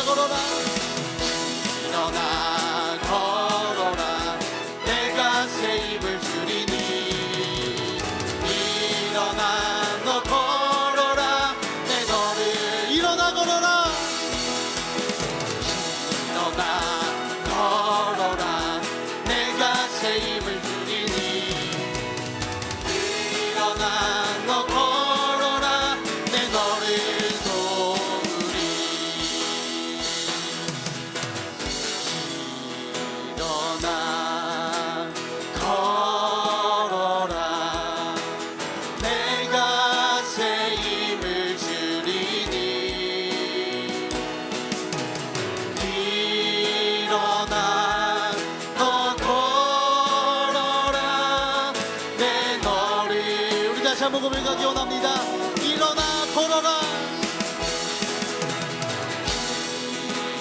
걸어라. 일어나 걸어라. 내가 새 힘을 주리니. 일어나 너 걸어라. 내 너를 일어나 걸어라. 일어나 걸어라. 내가 새 힘을 주리니. 일어나 너 걸어라. 내 너를 도우리. 일어나 걸어라. 내가 새 힘을 주리니. 일어나 너 걸어라. 내 너를 우리 다시 한번 고백하기 원합니다. 일어나 걸어라.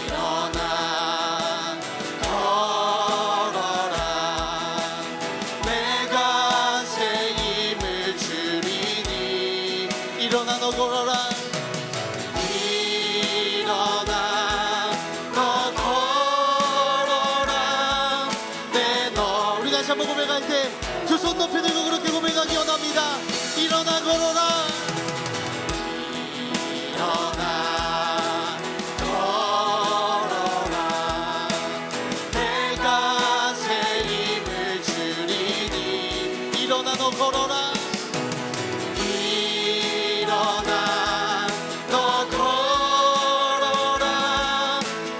일어나 걸어라. 내가 새 힘을 주리니. 일어나 너 걸어라. 일어나 너 걸어라. 내 너 우리 다시 한번 고백할 때 두 손 높이 들고 그렇게 고백하기 원합니다. 일어나 걸어라. 일어나 걸어라. 내가 새 힘을 주리니. 일어나 너 걸어라. 일어나 너 걸어라.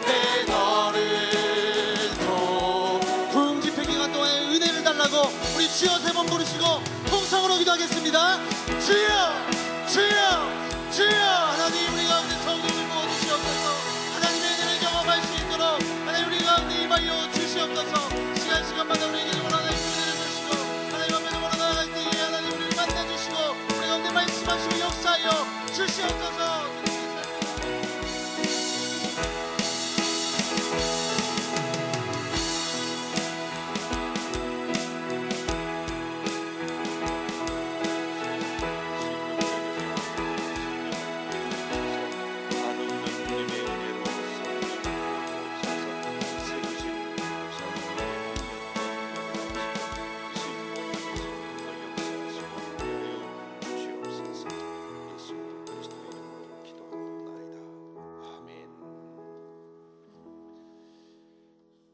내 너를 도 부흥 집회 기간 동안에 은혜를 달라고 우리 주여 세 번 부르시고 통성으로 기도하겠습니다. 주여 주여 주여. 하나님 우리 가운데 성령을 부어주시옵소서. 하나님의 은혜를 경험할 수 있도록 하나님 우리 가운데 임하여 주시옵소서. 시간마다 우리에게 원하는 은혜를 주시고 하나님 앞에 원하나갈 때에 하나님 우리를 만나주시고 우리 가운데 말씀하시고 역사하여 주시옵소서.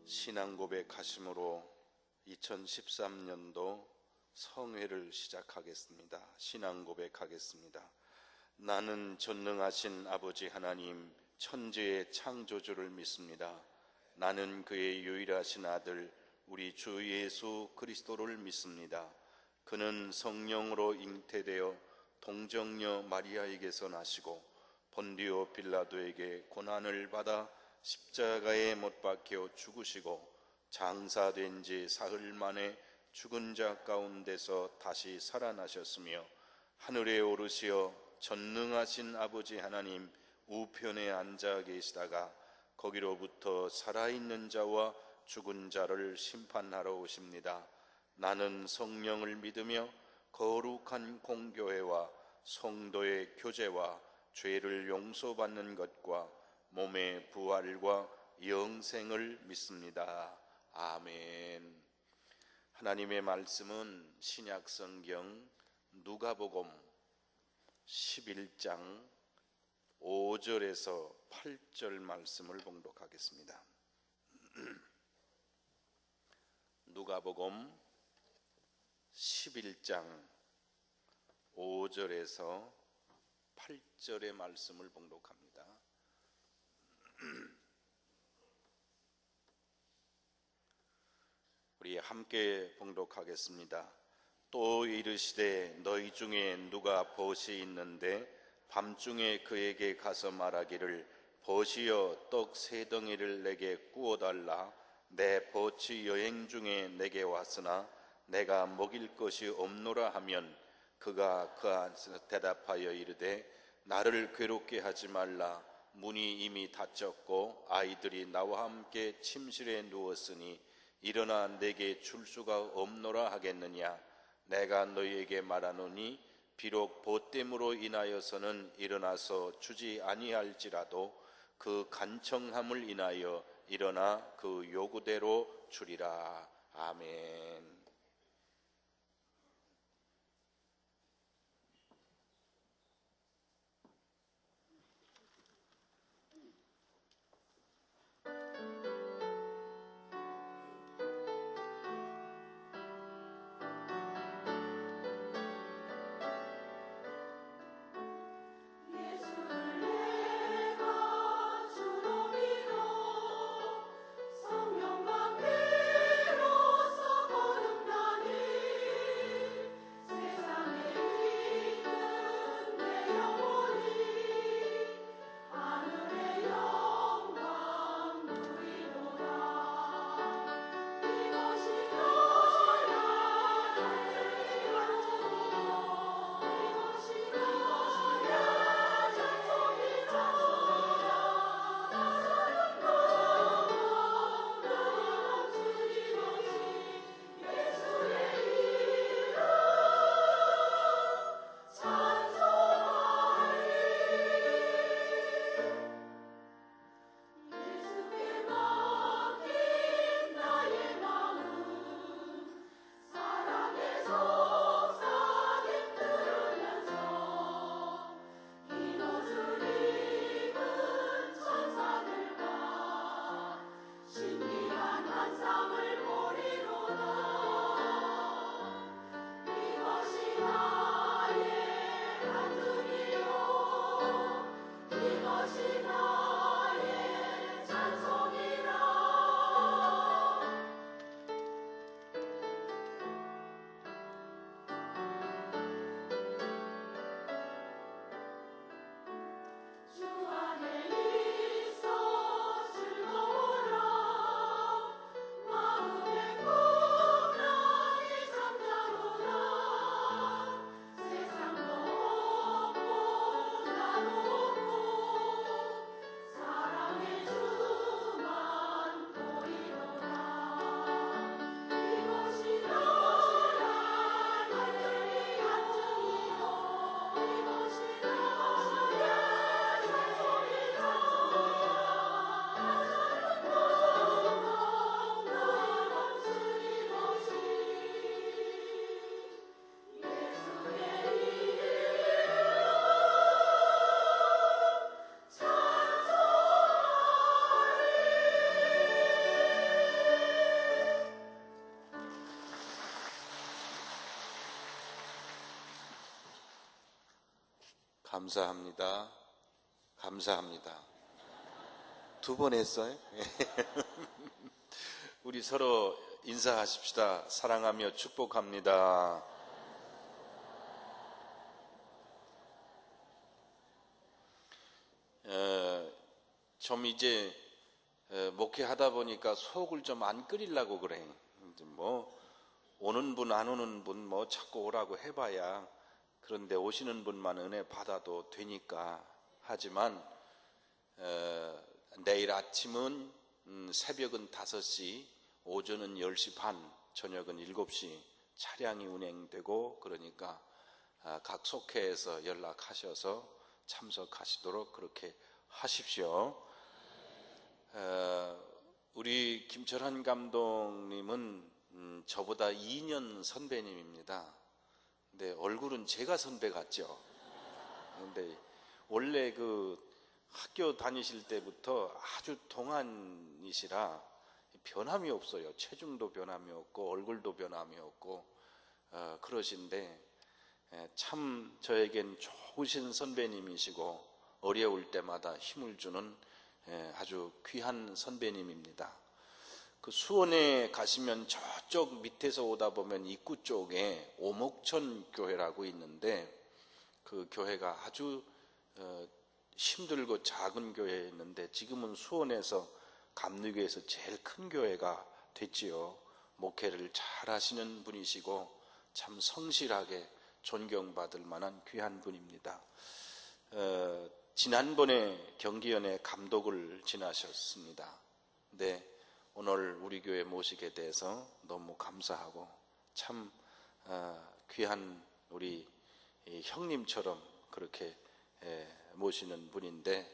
신앙 고백하심으로 2013년도 성회를 시작하겠습니다. 신앙 고백하겠습니다. 나는 전능하신 아버지 하나님 천지의 창조주를 믿습니다. 나는 그의 유일하신 아들 우리 주 예수 그리스도를 믿습니다. 그는 성령으로 잉태되어 동정녀 마리아에게서 나시고 본디오 빌라도에게 고난을 받아 십자가에 못 박혀 죽으시고 장사된 지 사흘 만에 죽은 자 가운데서 다시 살아나셨으며 하늘에 오르시어 전능하신 아버지 하나님 우편에 앉아 계시다가 거기로부터 살아있는 자와 죽은 자를 심판하러 오십니다. 나는 성령을 믿으며 거룩한 공교회와 성도의 교제와 죄를 용서받는 것과 몸의 부활과 영생을 믿습니다. 아멘. 하나님의 말씀은 신약성경 누가복음 11장 5절에서 8절 말씀을 봉독하겠습니다. 누가복음 11장 5절에서 8절의 말씀을 봉독합니다. 우리 함께 봉독하겠습니다. 또 이르시되 너희 중에 누가 벗이 있는데 밤중에 그에게 가서 말하기를 벗이여 떡 세 덩이를 내게 구워달라. 내 벗이 여행 중에 내게 왔으나 내가 먹일 것이 없노라 하면 그가 그한테 대답하여 이르되 나를 괴롭게 하지 말라. 문이 이미 닫혔고 아이들이 나와 함께 침실에 누웠으니 일어나 내게 줄 수가 없노라 하겠느냐. 내가 너희에게 말하노니 비록 보됨으로 인하여서는 일어나서 주지 아니할지라도 그 간청함을 인하여 일어나 그 요구대로 주리라. 아멘. 감사합니다. 감사합니다. 두 번 했어요? 우리 서로 인사하십시다. 사랑하며 축복합니다. 좀 이제 목회하다 보니까 속을 좀 안 끓이려고 그래. 뭐 오는 분 안 오는 분 뭐 자꾸 오라고 해봐야, 그런데 오시는 분만 은혜 받아도 되니까 하지만 내일 아침은 새벽은 5시, 오전은 10시 반, 저녁은 7시 차량이 운행되고, 그러니까 각 속회에서 연락하셔서 참석하시도록 그렇게 하십시오. 우리 김철환 감독님은 저보다 2년 선배님입니다. 근데 얼굴은 제가 선배 같죠. 근데 원래 그 학교 다니실 때부터 아주 동안이시라 변함이 없어요. 체중도 변함이 없고 얼굴도 변함이 없고 그러신데 참 저에겐 좋으신 선배님이시고 어려울 때마다 힘을 주는 아주 귀한 선배님입니다. 그 수원에 가시면 저쪽 밑에서 오다 보면 입구 쪽에 오목천 교회라고 있는데, 그 교회가 아주 힘들고 작은 교회였는데 지금은 수원에서 감리교에서 제일 큰 교회가 됐지요. 목회를 잘 하시는 분이시고 참 성실하게 존경받을 만한 귀한 분입니다. 지난번에 경기연의 감독을 지나셨습니다. 근데 오늘 우리 교회 모시게 돼서 너무 감사하고 참 귀한 우리 형님처럼 그렇게 모시는 분인데,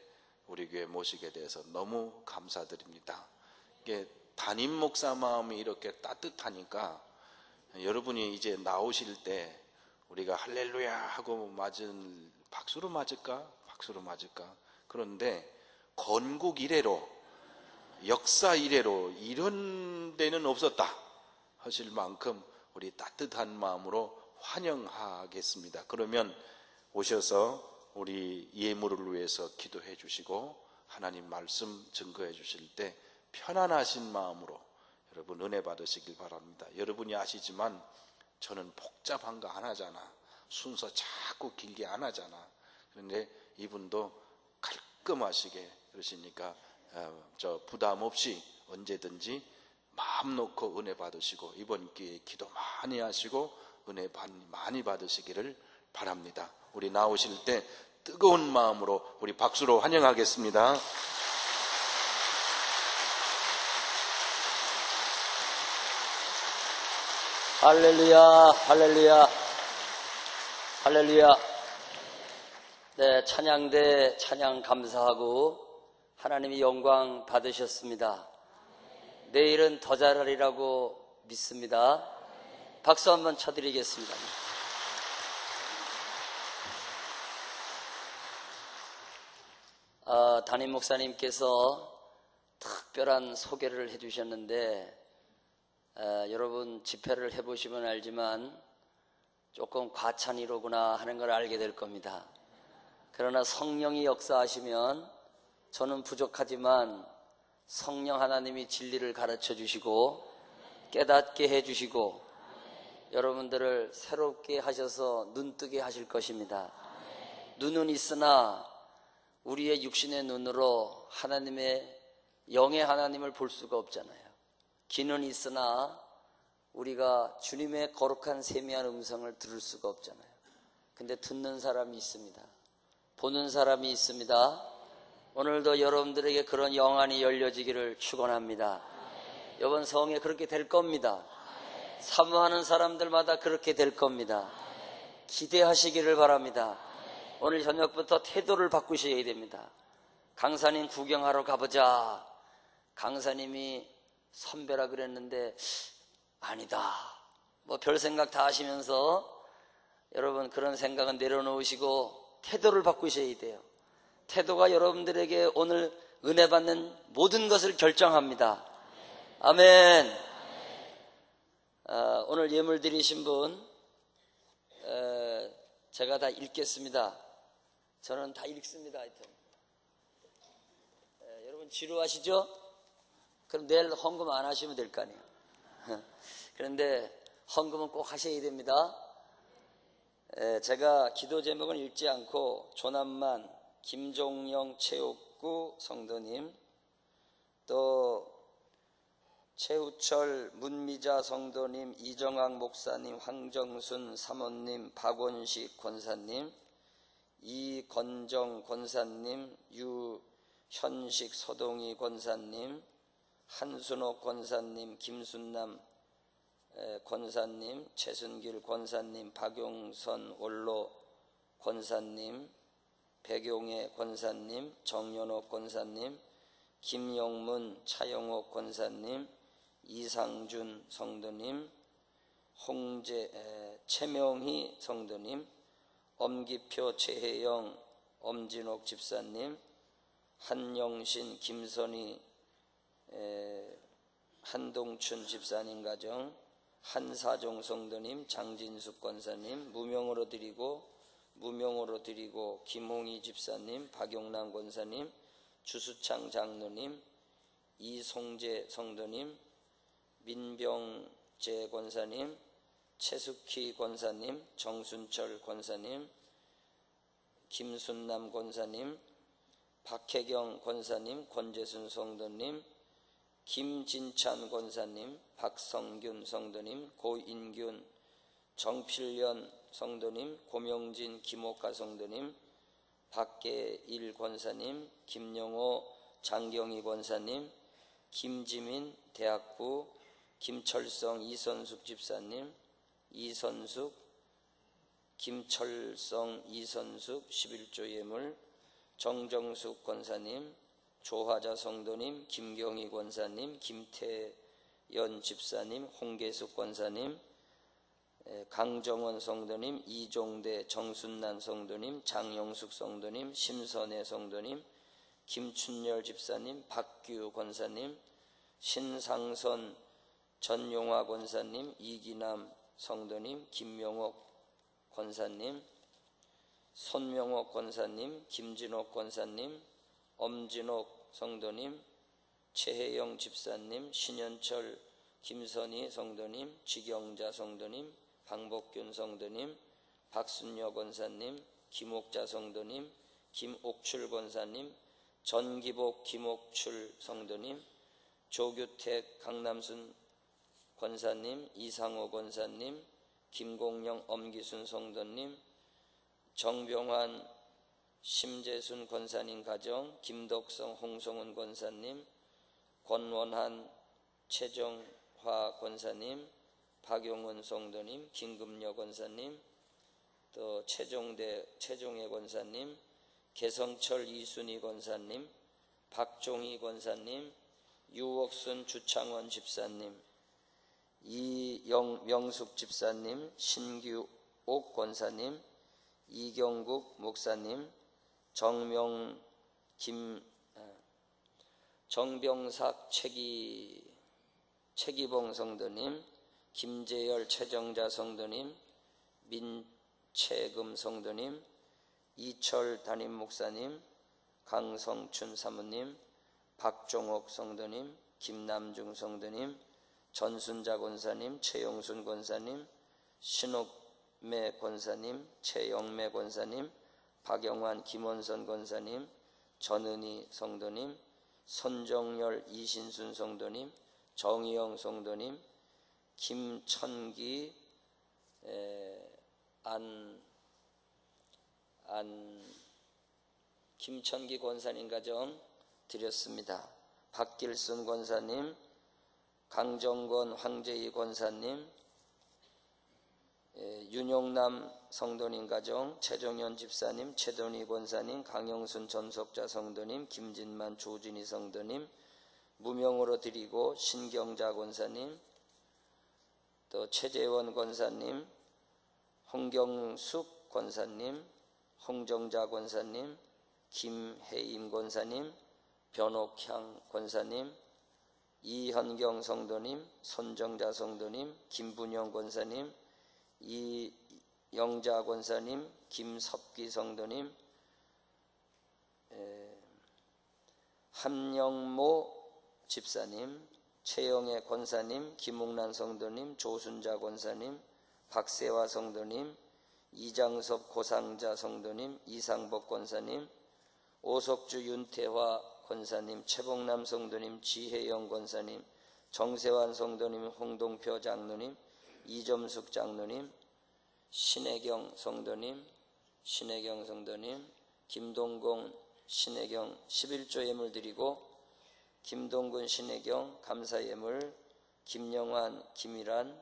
우리 교회 모시게 돼서 너무 감사드립니다. 이게 담임 목사 마음이 이렇게 따뜻하니까 여러분이 이제 나오실 때 우리가 할렐루야 하고 박수로 맞을까? 박수로 맞을까? 그런데 건국 이래로, 역사 이래로 이런 데는 없었다 하실 만큼 우리 따뜻한 마음으로 환영하겠습니다. 그러면 오셔서 우리 예물을 위해서 기도해 주시고 하나님 말씀 증거해 주실 때 편안하신 마음으로 여러분 은혜 받으시길 바랍니다. 여러분이 아시지만 저는 복잡한 거 안 하잖아. 순서 자꾸 길게 안 하잖아. 그런데 이분도 깔끔하시게 그러시니까 부담 없이 언제든지 마음 놓고 은혜 받으시고 이번 기회에 기도 많이 하시고 은혜 많이 받으시기를 바랍니다. 우리 나오실 때 뜨거운 마음으로 우리 박수로 환영하겠습니다. 할렐루야, 할렐루야, 할렐루야. 네, 찬양대 찬양 감사하고 하나님이 영광 받으셨습니다. 내일은 더 잘하리라고 믿습니다. 박수 한번 쳐드리겠습니다. 담임 목사님께서 특별한 소개를 해주셨는데 여러분 집회를 해보시면 알지만 조금 과찬이로구나 하는 걸 알게 될 겁니다. 그러나 성령이 역사하시면 저는 부족하지만 성령 하나님이 진리를 가르쳐 주시고 깨닫게 해주시고 여러분들을 새롭게 하셔서 눈뜨게 하실 것입니다. 눈은 있으나 우리의 육신의 눈으로 하나님의 영의 하나님을 볼 수가 없잖아요. 귀는 있으나 우리가 주님의 거룩한 세미한 음성을 들을 수가 없잖아요. 근데 듣는 사람이 있습니다. 보는 사람이 있습니다. 오늘도 여러분들에게 그런 영안이 열려지기를 축원합니다. 이번 성에 그렇게 될 겁니다. 사모하는 사람들마다 그렇게 될 겁니다. 기대하시기를 바랍니다. 오늘 저녁부터 태도를 바꾸셔야 됩니다. 강사님 구경하러 가보자. 강사님이 선배라 그랬는데 아니다. 뭐 별 생각 다 하시면서 여러분 그런 생각은 내려놓으시고 태도를 바꾸셔야 돼요. 태도가 여러분들에게 오늘 은혜 받는 모든 것을 결정합니다. 아멘. 오늘 예물 드리신 분 제가 다 읽겠습니다. 저는 다 읽습니다. 하여튼 여러분 지루하시죠? 그럼 내일 헌금 안 하시면 될 거 아니에요. 그런데 헌금은 꼭 하셔야 됩니다. 제가 기도 제목은 읽지 않고 조남만 김종영 체육구 성도님, 또 최우철 문미자 성도님, 이정학 목사님, 황정순 사모님, 박원식 권사님, 이건정 권사님, 유현식 서동희 권사님, 한순옥 권사님, 김순남 권사님, 최순길 권사님, 박용선 원로 권사님, 백용애 권사님, 정연옥 권사님, 김영문 차영옥 권사님, 이상준 성도님, 최명희 성도님, 엄기표 최혜영 엄진옥 집사님, 한영신 김선희 한동춘 집사님 가정, 한사종 성도님, 장진숙 권사님, 무명으로 드리고 김홍희 집사님, 박용남 권사님, 주수창 장로님, 이송재 성도님, 민병재 권사님, 최숙희 권사님, 정순철 권사님, 김순남 권사님, 박혜경 권사님, 권재순 성도님, 김진찬 권사님, 박성균 성도님, 고인균, 정필련 성도님, 고명진 김옥가 성도님, 박계일 권사님, 김영호 장경희 권사님, 김지민 대학부, 김철성 이선숙 집사님, 김철성 이선숙 11조 예물, 정정숙 권사님, 조화자 성도님, 김경희 권사님, 김태연 집사님, 홍계숙 권사님, 강정원 성도님, 이종대 정순난 성도님, 장영숙 성도님, 심선혜 성도님, 김춘열 집사님, 박규 권사님, 신상선 전용화 권사님, 이기남 성도님, 김명옥 권사님, 손명옥 권사님, 김진옥 권사님, 엄진옥 성도님, 최혜영 집사님, 신현철 김선희 성도님, 지경자 성도님, 방복균 성도님, 박순여 권사님, 김옥자 성도님, 김옥출 권사님, 전기복 김옥출 성도님, 조규택 강남순 권사님, 이상호 권사님, 김공영 엄기순 성도님, 정병환 심재순 권사님 가정, 김덕성 홍성훈 권사님, 권원한 최정화 권사님, 박용은 성도님, 김금여 권사님, 또 최종애 권사님, 개성철 이순희 권사님, 박종희 권사님, 유옥순 주창원 집사님, 이명숙 집사님, 신규옥 권사님, 이경국 목사님, 정병삭 최기봉 성도님, 김재열 최정자 성도님, 민채금 성도님, 이철 담임 목사님, 강성춘 사모님, 박종옥 성도님, 김남중 성도님, 전순자 권사님, 최영순 권사님, 신옥매 권사님, 최영매 권사님, 박영환 김원선 권사님, 전은희 성도님, 손정열 이신순 성도님, 정희영 성도님, 김천기 김천기 권사님 가정 드렸습니다. 박길순 권사님, 강정권 황재희 권사님, 윤용남 성도님 가정, 최정현 집사님, 최돈희 권사님, 강영순 전속자 성도님, 김진만 조진희 성도님, 무명으로 드리고 신경자 권사님, 또 최재원 권사님, 홍경숙 권사님, 홍정자 권사님, 김혜임 권사님, 변옥향 권사님, 이현경 성도님, 손정자 성도님, 김분영 권사님, 이영자 권사님, 김섭기 성도님, 함영모 집사님, 최영애 권사님, 김옥란 성도님, 조순자 권사님, 박세화 성도님, 이장섭 고상자 성도님, 이상복 권사님, 오석주 윤태화 권사님, 최봉남 성도님, 지혜영 권사님, 정세환 성도님, 홍동표 장로님, 이점숙 장로님, 신혜경 성도님, 김동공 신혜경 11조 예물 드리고, 김동근 신혜경 감사 예물, 김영환 김일환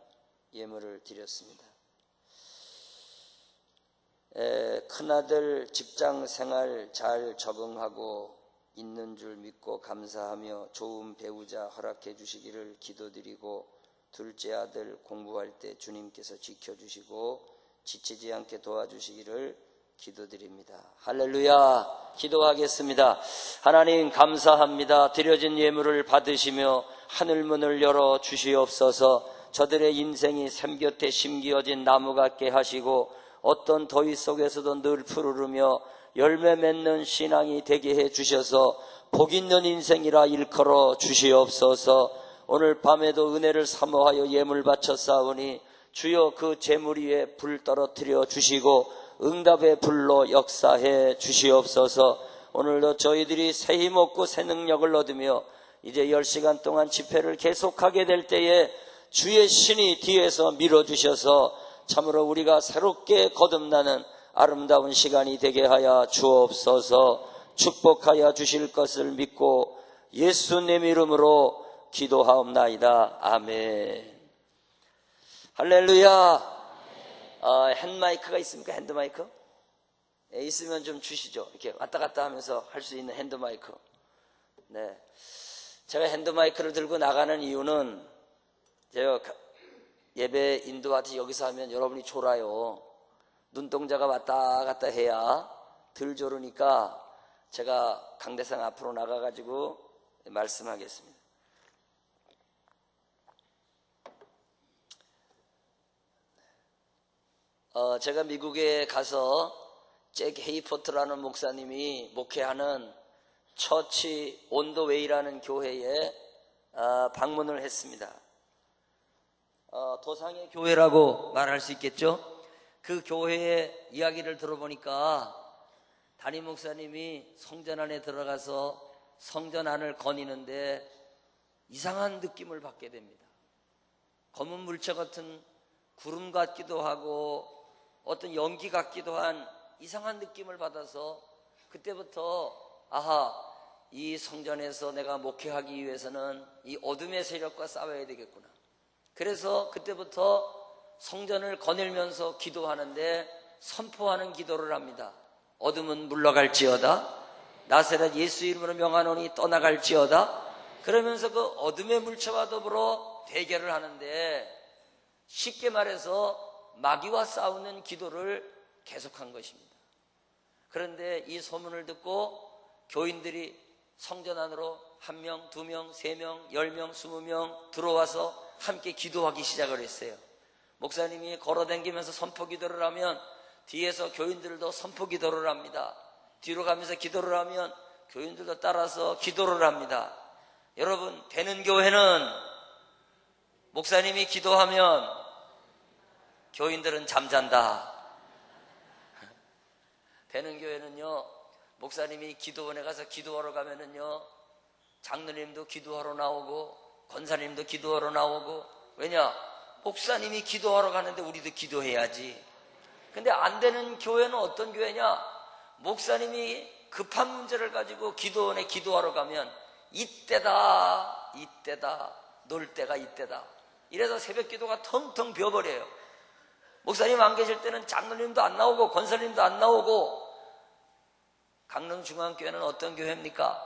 예물을 드렸습니다. 큰아들 직장 생활 잘 적응하고 있는 줄 믿고 감사하며 좋은 배우자 허락해 주시기를 기도드리고, 둘째 아들 공부할 때 주님께서 지켜주시고 지치지 않게 도와주시기를 기도드립니다. 할렐루야. 기도하겠습니다. 하나님 감사합니다. 드려진 예물을 받으시며 하늘문을 열어 주시옵소서. 저들의 인생이 샘 곁에 심기어진 나무 같게 하시고 어떤 더위 속에서도 늘 푸르르며 열매 맺는 신앙이 되게 해 주셔서 복 있는 인생이라 일컬어 주시옵소서. 오늘 밤에도 은혜를 사모하여 예물 바쳐 싸우니 주여 그 재물 위에 불 떨어뜨려 주시고 응답의 불로 역사해 주시옵소서. 오늘도 저희들이 새 힘 얻고 새 능력을 얻으며 이제 10시간 동안 집회를 계속하게 될 때에 주의 신이 뒤에서 밀어주셔서 참으로 우리가 새롭게 거듭나는 아름다운 시간이 되게 하여 주옵소서. 축복하여 주실 것을 믿고 예수님 이름으로 기도하옵나이다. 아멘. 할렐루야. 핸드마이크가 있습니까? 핸드마이크? 있으면 좀 주시죠. 이렇게 왔다 갔다 하면서 할 수 있는 핸드마이크. 네. 제가 핸드마이크를 들고 나가는 이유는 제가 예배 인도하듯이 여기서 하면 여러분이 졸아요. 눈동자가 왔다 갔다 해야 덜 졸으니까 제가 강대상 앞으로 나가가지고 말씀하겠습니다. 제가 미국에 가서 잭 헤이포트라는 목사님이 목회하는 처치 온더웨이라는 교회에 방문을 했습니다. 도상의 교회라고 말할 수 있겠죠? 그 교회의 이야기를 들어보니까 담임 목사님이 성전 안에 들어가서 성전 안을 거니는데 이상한 느낌을 받게 됩니다. 검은 물체 같은 구름 같기도 하고 어떤 연기 같기도 한 이상한 느낌을 받아서 그때부터 아하, 이 성전에서 내가 목회하기 위해서는 이 어둠의 세력과 싸워야 되겠구나. 그래서 그때부터 성전을 거닐면서 기도하는데 선포하는 기도를 합니다. 어둠은 물러갈지어다. 나사렛 예수 이름으로 명하노니 떠나갈지어다. 그러면서 그 어둠의 물체와 더불어 대결을 하는데 쉽게 말해서 마귀와 싸우는 기도를 계속한 것입니다. 그런데 이 소문을 듣고 교인들이 성전 안으로 1명, 2명, 3명, 10명, 20명 들어와서 함께 기도하기 시작을 했어요. 목사님이 걸어다니면서 선포 기도를 하면 뒤에서 교인들도 선포 기도를 합니다. 뒤로 가면서 기도를 하면 교인들도 따라서 기도를 합니다. 여러분, 되는 교회는 목사님이 기도하면 교인들은 잠잔다. 되는 교회는요, 목사님이 기도원에 가서 기도하러 가면은요, 장로님도 기도하러 나오고 권사님도 기도하러 나오고. 왜냐? 목사님이 기도하러 가는데 우리도 기도해야지. 근데 안 되는 교회는 어떤 교회냐? 목사님이 급한 문제를 가지고 기도원에 기도하러 가면 이때다, 이때다, 놀 때가 이때다. 이래서 새벽 기도가 텅텅 비어버려요. 목사님 안 계실 때는 장로님도 안 나오고 권사님도 안 나오고. 강릉중앙교회는 어떤 교회입니까?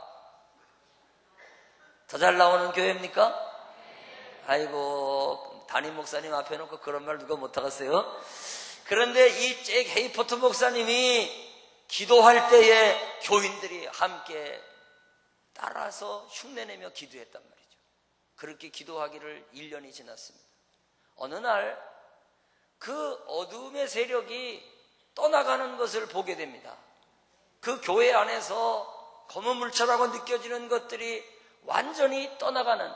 더 잘 나오는 교회입니까? 아이고, 담임 목사님 앞에 놓고 그런 말 누가 못하겠어요? 그런데 이 잭 헤이포트 목사님이 기도할 때에 교인들이 함께 따라서 흉내내며 기도했단 말이죠. 그렇게 기도하기를 1년이 지났습니다. 어느 날 그 어둠의 세력이 떠나가는 것을 보게 됩니다. 그 교회 안에서 검은 물체라고 느껴지는 것들이 완전히 떠나가는.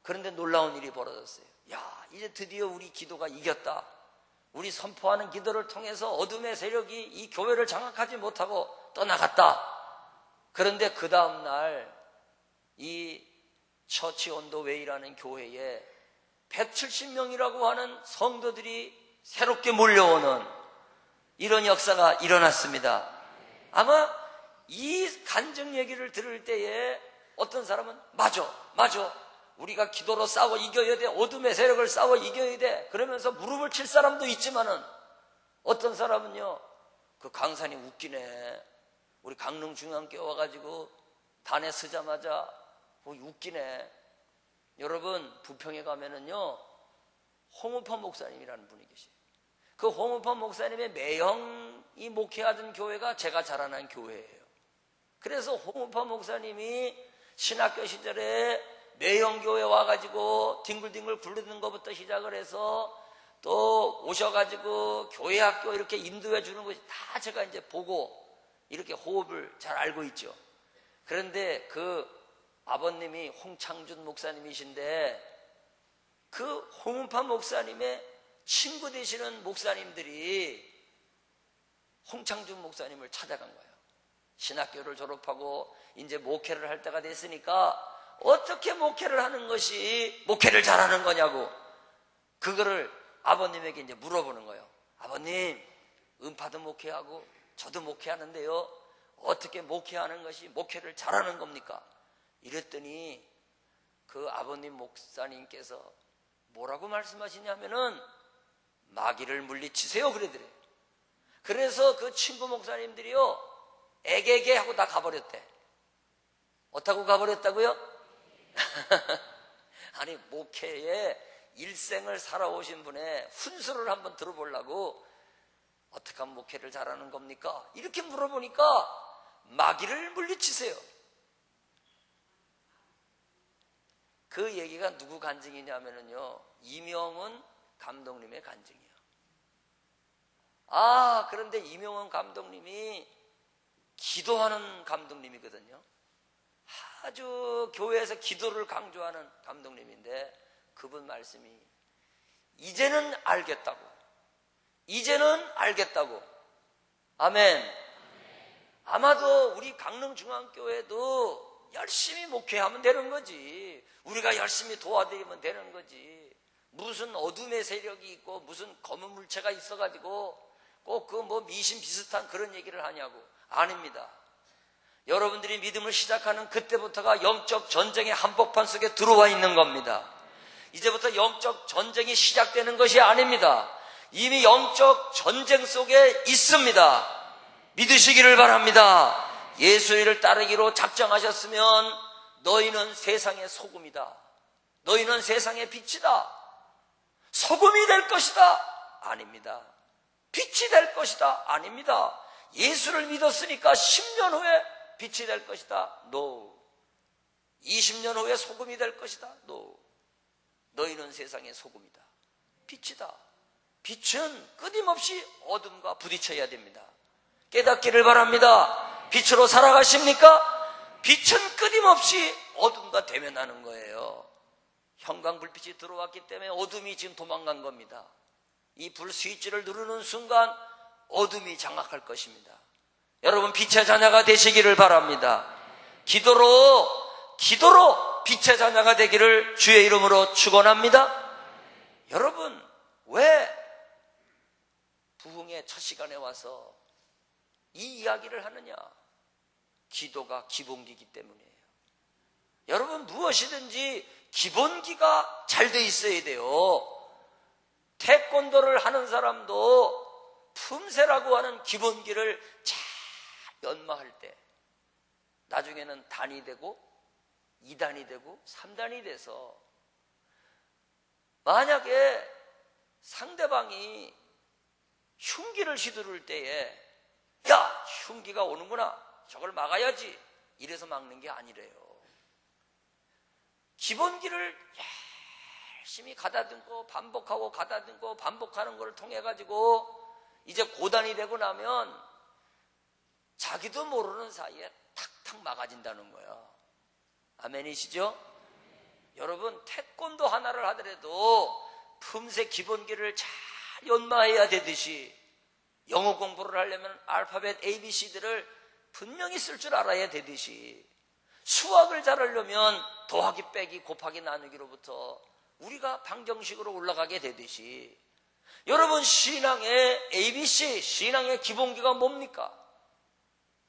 그런데 놀라운 일이 벌어졌어요. 야, 이제 드디어 우리 기도가 이겼다. 우리 선포하는 기도를 통해서 어둠의 세력이 이 교회를 장악하지 못하고 떠나갔다. 그런데 그 다음날 이 처치 온더웨이라는 교회에 170명이라고 하는 성도들이 새롭게 몰려오는 이런 역사가 일어났습니다. 아마 이 간증 얘기를 들을 때에 어떤 사람은 맞아. 우리가 기도로 싸워 이겨야 돼. 어둠의 세력을 싸워 이겨야 돼. 그러면서 무릎을 칠 사람도 있지만은 어떤 사람은요, 그 강사님 웃기네. 우리 강릉중앙교회 와가지고 단에 서자마자 웃기네. 여러분, 부평에 가면은요, 홍우판 목사님이라는 분이 계세요. 그 홍우판 목사님의 매형이 목회하던 교회가 제가 자라난 교회예요. 그래서 홍우판 목사님이 신학교 시절에 매형교회 와가지고 뒹굴뒹굴 굴르는 것부터 시작을 해서 또 오셔가지고 교회 학교 이렇게 인도해 주는 것이 다 제가 이제 보고 이렇게 호흡을 잘 알고 있죠. 그런데 그 아버님이 홍창준 목사님이신데 그 홍은파 목사님의 친구 되시는 목사님들이 홍창준 목사님을 찾아간 거예요. 신학교를 졸업하고 이제 목회를 할 때가 됐으니까 어떻게 목회를 하는 것이 목회를 잘하는 거냐고 그거를 아버님에게 이제 물어보는 거예요. 아버님, 은파도 목회하고 저도 목회하는데요, 어떻게 목회하는 것이 목회를 잘하는 겁니까? 이랬더니 그 아버님 목사님께서 뭐라고 말씀하시냐면은 마귀를 물리치세요 그러더래요. 그래서 그 친구 목사님들이요, 애게게 하고 다 가버렸대. 어떻게 가버렸다고요? 아니, 목회에 일생을 살아오신 분의 훈수를 한번 들어보려고 어떻게 하면 목회를 잘하는 겁니까? 이렇게 물어보니까 마귀를 물리치세요. 그 얘기가 누구 간증이냐면요, 이명훈 감독님의 간증이에요. 그런데 이명훈 감독님이 기도하는 감독님이거든요. 아주 교회에서 기도를 강조하는 감독님인데, 그분 말씀이 이제는 알겠다고, 이제는 알겠다고. 아멘. 아마도 우리 강릉중앙교회도 열심히 목회하면 되는 거지. 우리가 열심히 도와드리면 되는 거지. 무슨 어둠의 세력이 있고 무슨 검은 물체가 있어가지고 꼭 그 뭐 미신 비슷한 그런 얘기를 하냐고. 아닙니다. 여러분들이 믿음을 시작하는 그때부터가 영적 전쟁의 한복판 속에 들어와 있는 겁니다. 이제부터 영적 전쟁이 시작되는 것이 아닙니다. 이미 영적 전쟁 속에 있습니다. 믿으시기를 바랍니다. 예수를 따르기로 작정하셨으면 너희는 세상의 소금이다. 너희는 세상의 빛이다. 소금이 될 것이다. 아닙니다. 빛이 될 것이다. 아닙니다. 예수를 믿었으니까 10년 후에 빛이 될 것이다. No. 20년 후에 소금이 될 것이다. No. 너희는 세상의 소금이다. 빛이다. 빛은 끊임없이 어둠과 부딪혀야 됩니다. 깨닫기를 바랍니다. 빛으로 살아가십니까? 빛은 끊임없이 어둠과 대면하는 거예요. 형광불빛이 들어왔기 때문에 어둠이 지금 도망간 겁니다. 이 불 스위치를 누르는 순간 어둠이 장악할 것입니다. 여러분, 빛의 자녀가 되시기를 바랍니다. 기도로 빛의 자녀가 되기를 주의 이름으로 축원합니다. 여러분, 왜 부흥의 첫 시간에 와서 이 이야기를 하느냐? 기도가 기본기이기 때문이에요. 여러분, 무엇이든지 기본기가 잘 돼 있어야 돼요. 태권도를 하는 사람도 품새라고 하는 기본기를 잘 연마할 때 나중에는 단이 되고 2단이 되고 3단이 돼서, 만약에 상대방이 흉기를 휘두를 때에 야, 흉기가 오는구나, 저걸 막아야지, 이래서 막는 게 아니래요. 기본기를 열심히 가다듬고 반복하고 가다듬고 반복하는 걸 통해 가지고 이제 고단이 되고 나면 자기도 모르는 사이에 탁탁 막아진다는 거예요. 아멘이시죠? 여러분, 태권도 하나를 하더라도 품새 기본기를 잘 연마해야 되듯이 영어 공부를 하려면 알파벳 ABC들을 분명히 쓸 줄 알아야 되듯이 수학을 잘하려면 더하기 빼기 곱하기 나누기로부터 우리가 방정식으로 올라가게 되듯이, 여러분, 신앙의 ABC, 신앙의 기본기가 뭡니까?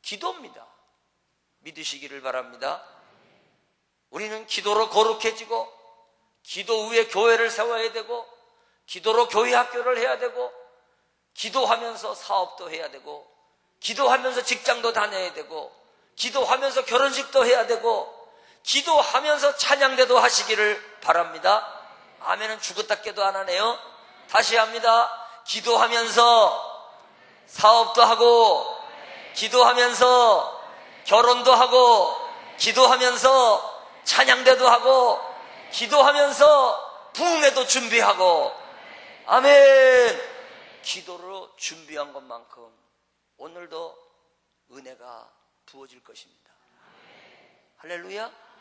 기도입니다. 믿으시기를 바랍니다. 우리는 기도로 거룩해지고, 기도 위에 교회를 세워야 되고, 기도로 교회 학교를 해야 되고, 기도하면서 사업도 해야 되고, 기도하면서 직장도 다녀야 되고, 기도하면서 결혼식도 해야 되고, 기도하면서 찬양대도 하시기를 바랍니다. 아멘은 죽었다 깨도 안 하네요. 다시 합니다. 기도하면서 사업도 하고, 기도하면서 결혼도 하고, 기도하면서 찬양대도 하고, 기도하면서 부흥회도 준비하고. 아멘. 기도로 준비한 것만큼 오늘도 은혜가 부어질 것입니다. 할렐루야.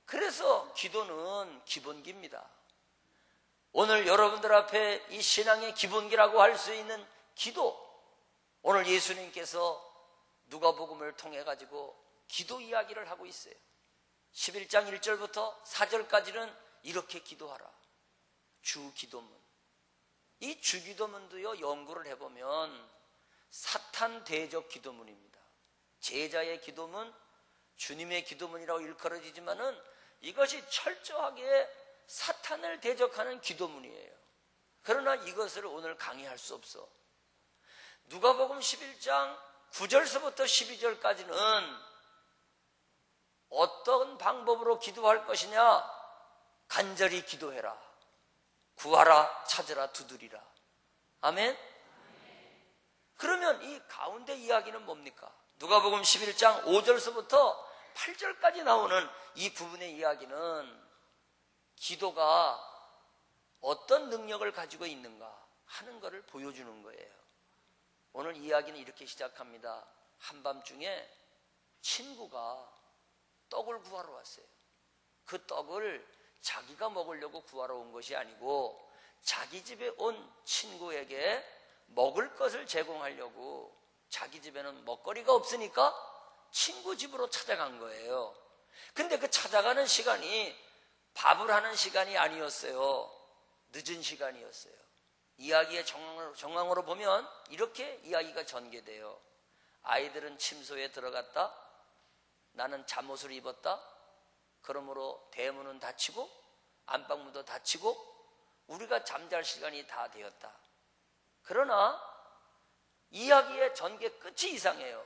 그래서 기도는 기본기입니다. 오늘 여러분들 앞에 이 신앙의 기본기라고 할 수 있는 기도, 오늘 예수님께서 누가복음을 통해 가지고 기도 이야기를 하고 있어요. 11장 1절부터 4절까지는 이렇게 기도하라. 주기도문. 이 주기도문도요, 연구를 해보면 사탄 대적 기도문입니다. 제자의 기도문, 주님의 기도문이라고 일컬어지지만은 이것이 철저하게 사탄을 대적하는 기도문이에요. 그러나 이것을 오늘 강의할 수 없어. 누가복음 11장 9절서부터 12절까지는 어떤 방법으로 기도할 것이냐? 간절히 기도해라. 구하라, 찾으라, 두드리라. 아멘? 그러면 이 가운데 이야기는 뭡니까? 누가복음 11장 5절서부터 8절까지 나오는 이 부분의 이야기는 기도가 어떤 능력을 가지고 있는가 하는 것을 보여주는 거예요. 오늘 이야기는 이렇게 시작합니다. 한밤중에 친구가 떡을 구하러 왔어요. 그 떡을 자기가 먹으려고 구하러 온 것이 아니고 자기 집에 온 친구에게 먹을 것을 제공하려고, 자기 집에는 먹거리가 없으니까 친구 집으로 찾아간 거예요. 근데 그 찾아가는 시간이 밥을 하는 시간이 아니었어요. 늦은 시간이었어요. 이야기의 정황으로 보면 이렇게 이야기가 전개돼요. 아이들은 침소에 들어갔다. 나는 잠옷을 입었다. 그러므로 대문은 닫히고 안방문도 닫히고 우리가 잠잘 시간이 다 되었다. 그러나 이야기의 전개 끝이 이상해요.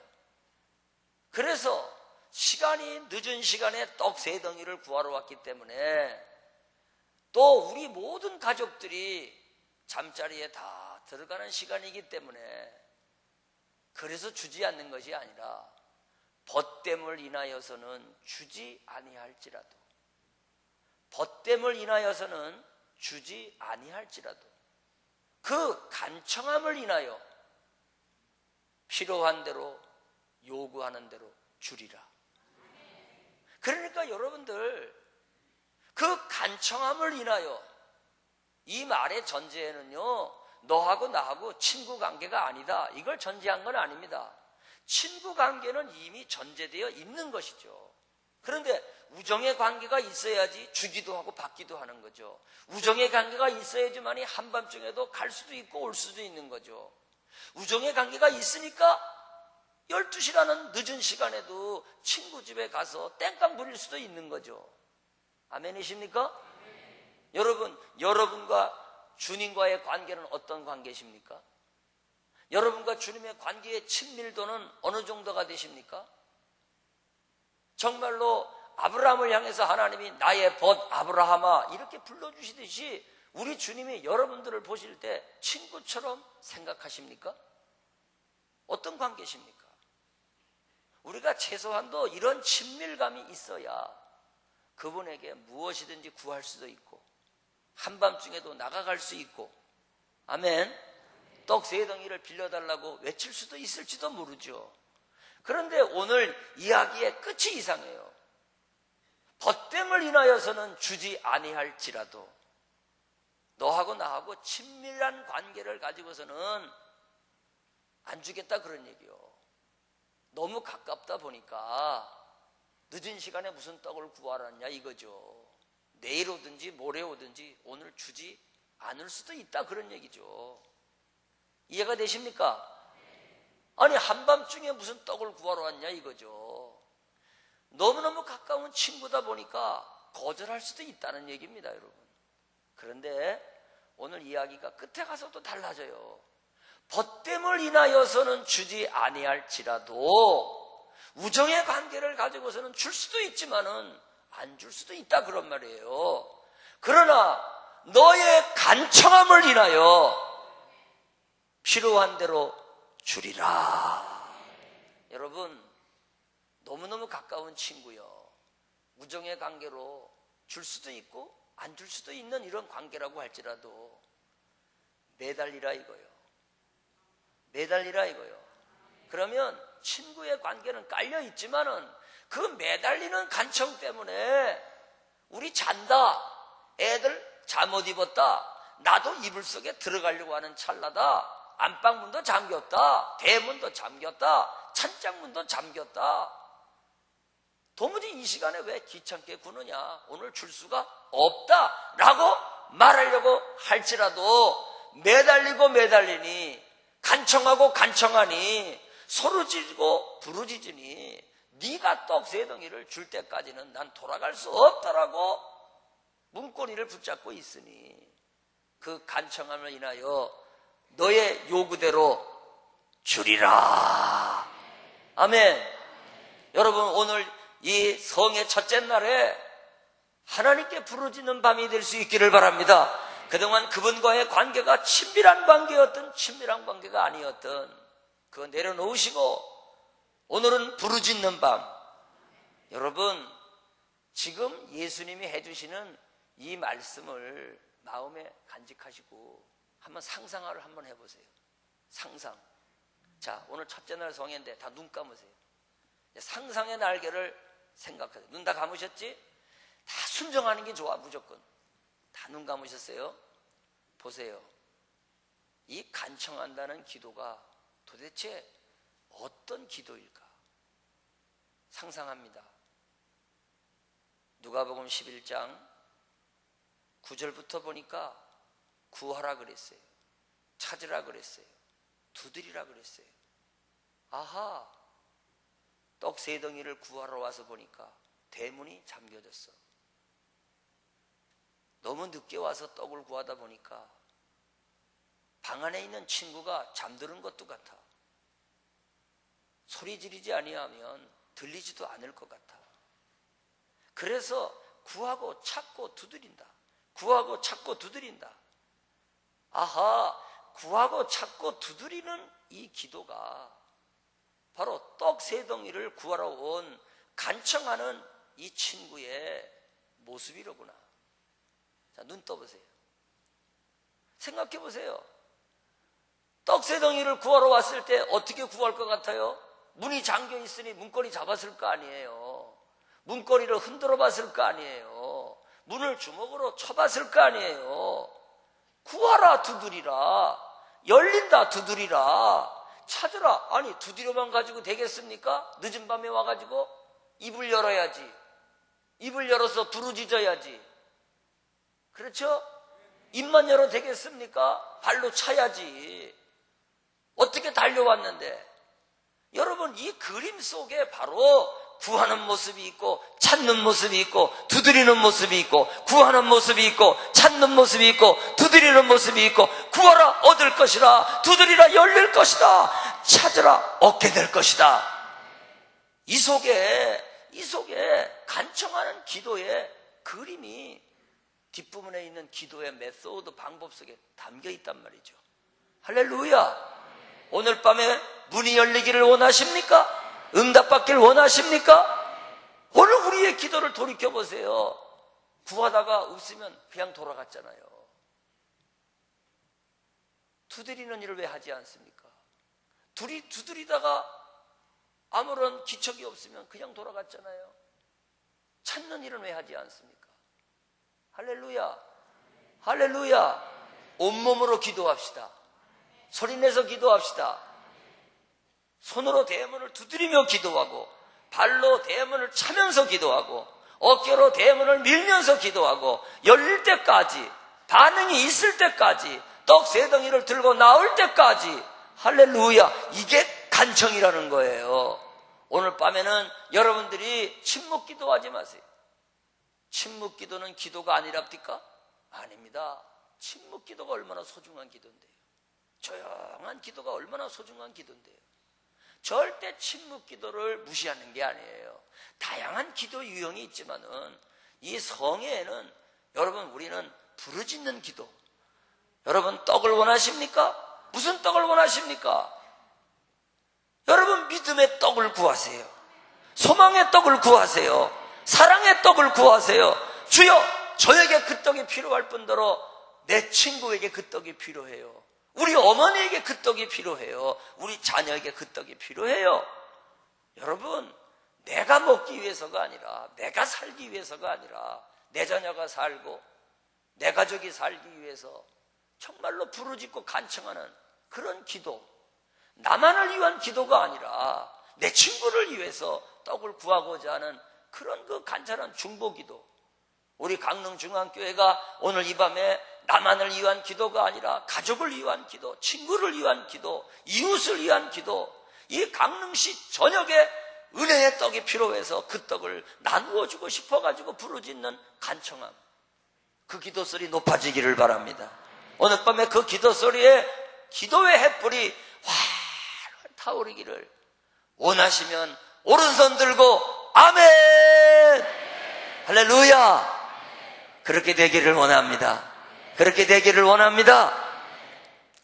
그래서 시간이 늦은 시간에 떡 3덩이를 구하러 왔기 때문에, 또 우리 모든 가족들이 잠자리에 다 들어가는 시간이기 때문에, 그래서 주지 않는 것이 아니라 벗됨을 인하여서는 주지 아니할지라도, 벗됨을 인하여서는 주지 아니할지라도 그 간청함을 인하여 필요한 대로, 요구하는 대로 주리라. 그러니까 여러분들, 그 간청함을 인하여, 이 말의 전제에는요, 너하고 나하고 친구 관계가 아니다, 이걸 전제한 건 아닙니다. 친구 관계는 이미 전제되어 있는 것이죠. 그런데 우정의 관계가 있어야지 주기도 하고 받기도 하는 거죠. 우정의 관계가 있어야지만이 한밤중에도 갈 수도 있고 올 수도 있는 거죠. 우정의 관계가 있으니까 12시라는 늦은 시간에도 친구 집에 가서 땡깡 부릴 수도 있는 거죠. 아멘이십니까? 여러분, 여러분과 주님과의 관계는 어떤 관계십니까? 여러분과 주님의 관계의 친밀도는 어느 정도가 되십니까? 정말로 아브라함을 향해서 하나님이 나의 벗 아브라함아 이렇게 불러주시듯이 우리 주님이 여러분들을 보실 때 친구처럼 생각하십니까? 어떤 관계십니까? 우리가 최소한도 이런 친밀감이 있어야 그분에게 무엇이든지 구할 수도 있고 한밤중에도 나가갈 수 있고, 아멘. 떡 3덩이를 빌려달라고 외칠 수도 있을지도 모르죠. 그런데 오늘 이야기의 끝이 이상해요. 벗됨을 인하여서는 주지 아니할지라도, 너하고 나하고 친밀한 관계를 가지고서는 안 주겠다 그런 얘기요. 너무 가깝다 보니까 늦은 시간에 무슨 떡을 구하라냐 이거죠. 내일 오든지 모레 오든지 오늘 주지 않을 수도 있다 그런 얘기죠. 이해가 되십니까? 아니 한밤중에 무슨 떡을 구하러 왔냐 이거죠. 너무너무 가까운 친구다 보니까 거절할 수도 있다는 얘기입니다, 여러분. 그런데 오늘 이야기가 끝에 가서 또 달라져요. 벗됨을 인하여서는 주지 아니할지라도 우정의 관계를 가지고서는 줄 수도 있지만은 안 줄 수도 있다 그런 말이에요. 그러나 너의 간청함을 인하여 필요한 대로 주리라. 여러분, 너무너무 가까운 친구요, 우정의 관계로 줄 수도 있고 안 줄 수도 있는 이런 관계라고 할지라도 매달리라 이거요. 매달리라 이거요. 그러면 친구의 관계는 깔려 있지만은 그 매달리는 간청 때문에 우리 잔다, 애들 잠옷 입었다, 나도 이불 속에 들어가려고 하는 찰나다, 안방문도 잠겼다, 대문도 잠겼다, 찬장문도 잠겼다. 도무지 이 시간에 왜 귀찮게 구느냐, 오늘 줄 수가 없다라고 말하려고 할지라도 매달리고 매달리니, 간청하고 간청하니, 소리지고 부르짖으니 네가 떡 3덩이를 줄 때까지는 난 돌아갈 수 없다라고 문고리를 붙잡고 있으니 그 간청함을 인하여 너의 요구대로 주리라. 아멘. 여러분, 오늘 이 성의 첫째 날에 하나님께 부르짖는 밤이 될 수 있기를 바랍니다. 그동안 그분과의 관계가 친밀한 관계였든 친밀한 관계가 아니었든 그거 내려놓으시고 오늘은 부르짖는 밤. 여러분, 지금 예수님이 해주시는 이 말씀을 마음에 간직하시고 한번 상상을 한번 해보세요. 상상. 자, 오늘 첫째 날 성회인데 다 눈 감으세요. 상상의 날개를 생각하세요. 눈 다 감으셨지? 다 순종하는 게 좋아. 무조건 다 눈 감으셨어요? 보세요. 이 간청한다는 기도가 도대체 어떤 기도일까? 상상합니다. 누가복음 11장 9절부터 보니까 구하라 그랬어요. 찾으라 그랬어요. 두드리라 그랬어요. 아하, 떡 3덩이를 구하러 와서 보니까 대문이 잠겨졌어. 너무 늦게 와서 떡을 구하다 보니까 방 안에 있는 친구가 잠드는 것도 같아. 소리 지르지 아니하면 들리지도 않을 것 같아. 그래서 구하고 찾고 두드린다. 구하고 찾고 두드린다. 아하, 구하고 찾고 두드리는 이 기도가 바로 떡 3덩이를 구하러 온 간청하는 이 친구의 모습이로구나. 자, 눈 떠보세요. 생각해 보세요. 떡 3덩이를 구하러 왔을 때 어떻게 구할 것 같아요? 문이 잠겨 있으니 문고리 잡았을 거 아니에요. 문고리를 흔들어 봤을 거 아니에요. 문을 주먹으로 쳐봤을 거 아니에요. 구하라 두드리라. 열린다 두드리라. 찾으라. 아니, 두드려만 가지고 되겠습니까? 늦은 밤에 와가지고 입을 열어야지. 입을 열어서 부르짖어야지. 그렇죠? 입만 열어 되겠습니까? 발로 차야지. 어떻게 달려왔는데? 여러분, 이 그림 속에 바로 구하는 모습이 있고 찾는 모습이 있고 두드리는 모습이 있고 구하는 모습이 있고 찾는 모습이 있고 두드리는 모습이 있고 구하라 얻을 것이라 두드리라 열릴 것이다 찾으라 얻게 될 것이다. 이 속에 간청하는 기도의 그림이 뒷부분에 있는 기도의 메소드 방법 속에 담겨 있단 말이죠. 할렐루야. 오늘 밤에 문이 열리기를 원하십니까? 응답받기를 원하십니까? 오늘 우리의 기도를 돌이켜보세요. 구하다가 없으면 그냥 돌아갔잖아요. 두드리는 일을 왜 하지 않습니까? 두드리다가 아무런 기척이 없으면 그냥 돌아갔잖아요. 찾는 일은 왜 하지 않습니까? 할렐루야. 할렐루야. 온몸으로 기도합시다. 소리내서 기도합시다. 손으로 대문을 두드리며 기도하고 발로 대문을 차면서 기도하고 어깨로 대문을 밀면서 기도하고 열릴 때까지 반응이 있을 때까지 떡 3덩이를 들고 나올 때까지 할렐루야. 이게 간청이라는 거예요. 오늘 밤에는 여러분들이 침묵 기도하지 마세요. 침묵 기도는 기도가 아니랍니까? 아닙니다. 침묵 기도가 얼마나 소중한 기도인데요. 조용한 기도가 얼마나 소중한 기도인데요. 절대 침묵 기도를 무시하는 게 아니에요. 다양한 기도 유형이 있지만은 이 성회에는 여러분 우리는 부르짖는 기도. 여러분 떡을 원하십니까? 무슨 떡을 원하십니까? 여러분 믿음의 떡을 구하세요. 소망의 떡을 구하세요. 사랑의 떡을 구하세요. 주여, 저에게 그 떡이 필요할 뿐더러 내 친구에게 그 떡이 필요해요. 우리 어머니에게 그 떡이 필요해요. 우리 자녀에게 그 떡이 필요해요. 여러분, 내가 먹기 위해서가 아니라, 내가 살기 위해서가 아니라, 내 자녀가 살고 내 가족이 살기 위해서 정말로 부르짖고 간청하는 그런 기도, 나만을 위한 기도가 아니라 내 친구를 위해서 떡을 구하고자 하는 그런 그 간절한 중보기도. 우리 강릉중앙교회가 오늘 이 밤에 나만을 위한 기도가 아니라 가족을 위한 기도, 친구를 위한 기도, 이웃을 위한 기도, 이 강릉시 전역에 은혜의 떡이 필요해서 그 떡을 나누어 주고 싶어가지고 부르짖는 간청함, 그 기도 소리 높아지기를 바랍니다. 오늘 밤에 그 기도 소리에 기도의 횃불이 타오르기를 원하시면 오른손 들고 아멘! 할렐루야! 그렇게 되기를 원합니다. 그렇게 되기를 원합니다.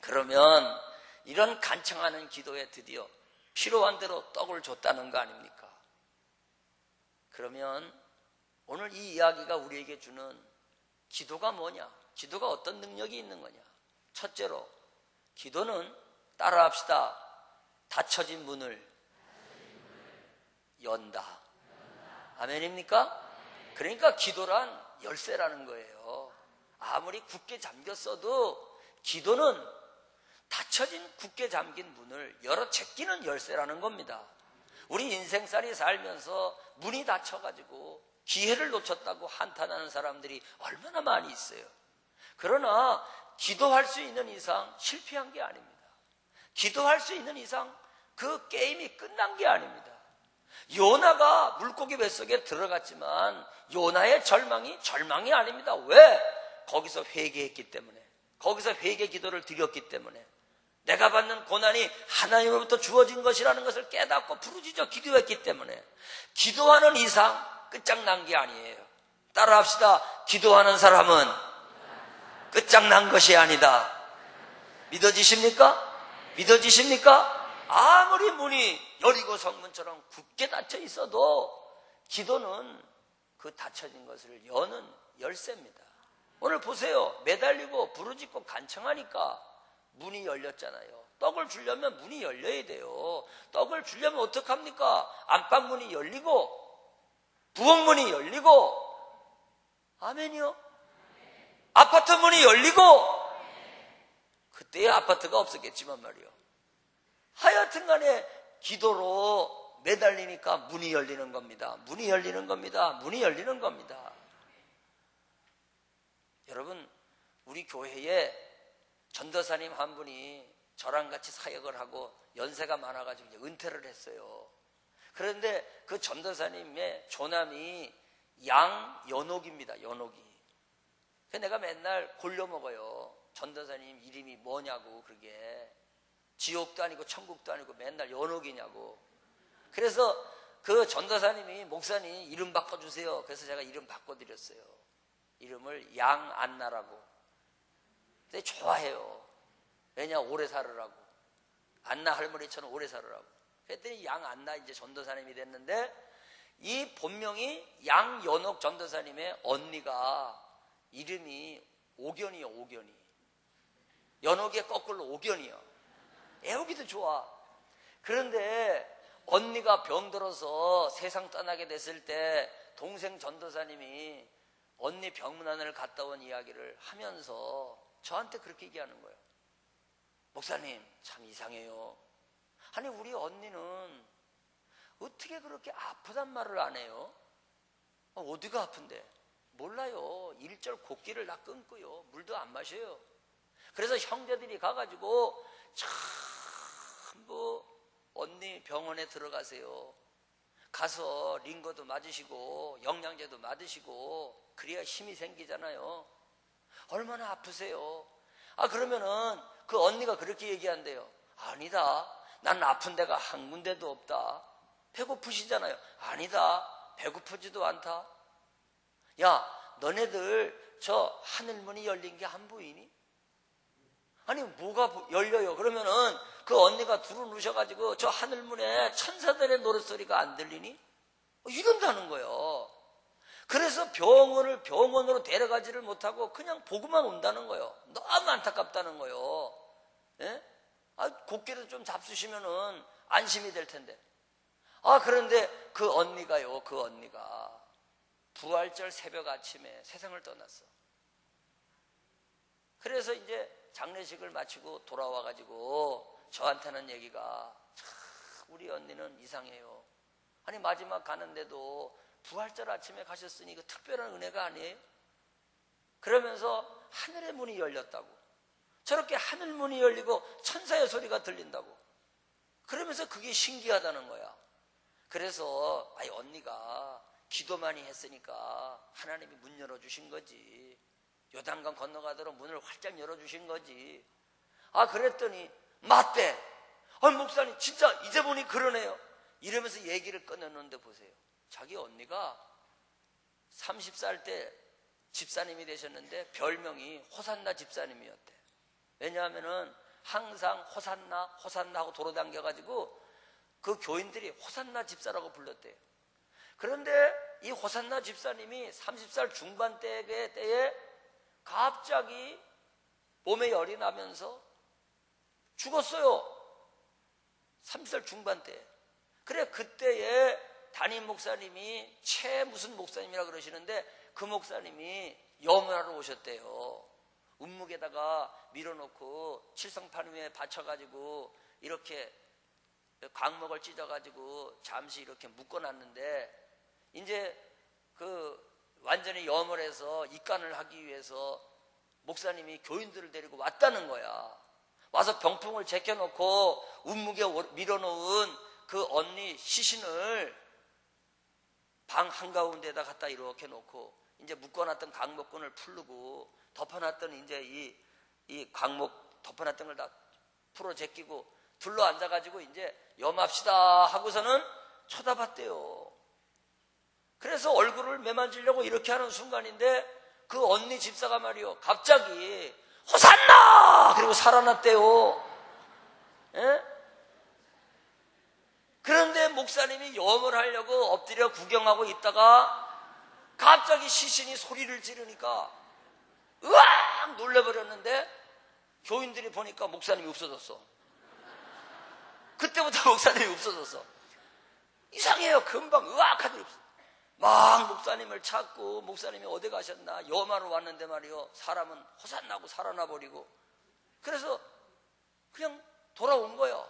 그러면 이런 간청하는 기도에 드디어 필요한 대로 떡을 줬다는 거 아닙니까? 그러면 오늘 이 이야기가 우리에게 주는 기도가 뭐냐? 기도가 어떤 능력이 있는 거냐? 첫째로 기도는 따라합시다. 닫혀진 문을 연다. 아멘입니까? 그러니까 기도란 열쇠라는 거예요. 아무리 굳게 잠겼어도 기도는 닫혀진 굳게 잠긴 문을 열어 제끼는 열쇠라는 겁니다. 우리 인생살이 살면서 문이 닫혀가지고 기회를 놓쳤다고 한탄하는 사람들이 얼마나 많이 있어요. 그러나 기도할 수 있는 이상 실패한 게 아닙니다. 기도할 수 있는 이상 그 게임이 끝난 게 아닙니다. 요나가 물고기 뱃속에 들어갔지만 요나의 절망이 아닙니다. 왜? 거기서 회개했기 때문에, 거기서 회개 기도를 드렸기 때문에, 내가 받는 고난이 하나님으로부터 주어진 것이라는 것을 깨닫고 부르짖어 기도했기 때문에, 기도하는 이상 끝장난 게 아니에요. 따라합시다. 기도하는 사람은 끝장난 것이 아니다. 믿어지십니까? 믿어지십니까? 아무리 문이 여리고 성문처럼 굳게 닫혀 있어도 기도는 그 닫혀진 것을 여는 열쇠입니다. 오늘 보세요. 매달리고 부르짖고 간청하니까 문이 열렸잖아요. 떡을 주려면 문이 열려야 돼요. 떡을 주려면 어떡합니까? 안방문이 열리고 부엌문이 열리고, 아멘이요? 아파트 문이 열리고, 그때야 아파트가 없었겠지만 말이요. 하여튼 간에 기도로 매달리니까 문이 열리는 겁니다. 문이 열리는 겁니다. 문이 열리는 겁니다. 여러분, 우리 교회에 전도사님 한 분이 저랑 같이 사역을 하고 연세가 많아가지고 이제 은퇴를 했어요. 그런데 그 전도사님의 조남이 양연옥입니다. 연옥이. 그래서 내가 맨날 골려 먹어요. 전도사님 이름이 뭐냐고. 그게 지옥도 아니고 천국도 아니고 맨날 연옥이냐고. 그래서 그 전도사님이 목사님 이름 바꿔주세요. 그래서 제가 이름 바꿔드렸어요. 이름을 양안나라고. 근데 좋아해요. 왜냐? 오래 살으라고. 안나 할머니처럼 오래 살으라고. 그랬더니 양안나 이제 전도사님이 됐는데, 이 본명이 양연옥 전도사님의 언니가 이름이 오견이요. 오견이. 연옥의 거꾸로 오견이요. 애우기도 좋아. 그런데 언니가 병들어서 세상 떠나게 됐을 때 동생 전도사님이 언니 병문안을 갔다 온 이야기를 하면서 저한테 그렇게 얘기하는 거예요. 목사님, 참 이상해요. 아니, 우리 언니는 어떻게 그렇게 아프단 말을 안 해요? 어디가 아픈데? 몰라요. 일절 곡기를 다 끊고요. 물도 안 마셔요. 그래서 형제들이 가가지고 전부 언니 병원에 들어가세요. 가서 링거도 맞으시고 영양제도 맞으시고 그래야 힘이 생기잖아요. 얼마나 아프세요? 그러면은 그 언니가 그렇게 얘기한대요. 아니다. 난 아픈 데가 한 군데도 없다. 배고프시잖아요. 아니다. 배고프지도 않다. 야, 너네들 저 하늘문이 열린 게 안 보이니? 아니, 뭐가 열려요? 그러면은 그 언니가 두루누셔가지고 저 하늘문에 천사들의 노랫소리가 안 들리니? 이런다는 거예요. 그래서 병원으로 데려가지를 못하고 그냥 보고만 온다는 거예요. 너무 안타깝다는 거예요. 예? 곡기를 좀 잡수시면은 안심이 될 텐데. 그런데 그 언니가요, 그 언니가 부활절 새벽 아침에 세상을 떠났어. 그래서 이제 장례식을 마치고 돌아와가지고 저한테는 얘기가, 참 우리 언니는 이상해요. 아니, 마지막 가는데도 부활절 아침에 가셨으니 그 특별한 은혜가 아니에요? 그러면서 하늘의 문이 열렸다고. 저렇게 하늘 문이 열리고 천사의 소리가 들린다고. 그러면서 그게 신기하다는 거야. 그래서 언니가 기도 많이 했으니까 하나님이 문 열어주신 거지. 요단강 건너가도록 문을 활짝 열어주신 거지. 그랬더니 맞대. 아니 목사님 진짜 이제 보니 그러네요. 이러면서 얘기를 꺼내놓는데 보세요. 자기 언니가 30살 때 집사님이 되셨는데 별명이 호산나 집사님이었대. 왜냐하면은 항상 호산나 호산나 하고 돌아다녀가지고 그 교인들이 호산나 집사라고 불렀대요. 그런데 이 호산나 집사님이 30살 중반 때에 갑자기 몸에 열이 나면서 죽었어요. 30살 중반 때. 그래 그때에 담임 목사님이 최 무슨 목사님이라 그러시는데 그 목사님이 염원하러 오셨대요. 운묵에다가 밀어놓고 칠성판위에 받쳐가지고 이렇게 광목을 찢어가지고 잠시 이렇게 묶어놨는데 이제 그 완전히 염을 해서 입간을 하기 위해서 목사님이 교인들을 데리고 왔다는 거야. 와서 병풍을 제껴놓고 운묵에 밀어놓은 그 언니 시신을 방 한가운데다 갖다 이렇게 놓고 이제 묶어놨던 광목끈을 풀르고 덮어놨던 이제 이 광목 덮어놨던 걸 다 풀어 제끼고 둘러 앉아가지고 이제 염합시다 하고서는 쳐다봤대요. 그래서 얼굴을 매만지려고 이렇게 하는 순간인데 그 언니 집사가 말이요 갑자기 호산나! 그리고 살아났대요. 예? 그런데 목사님이 염을 하려고 엎드려 구경하고 있다가 갑자기 시신이 소리를 지르니까 으악! 놀래버렸는데 교인들이 보니까 목사님이 없어졌어. 그때부터 목사님이 없어졌어. 이상해요. 금방 으악! 하더니 없어. 막 목사님을 찾고 목사님이 어디 가셨나 염하러 왔는데 말이요 사람은 호산나고 살아나 버리고 그래서 그냥 돌아온 거예요.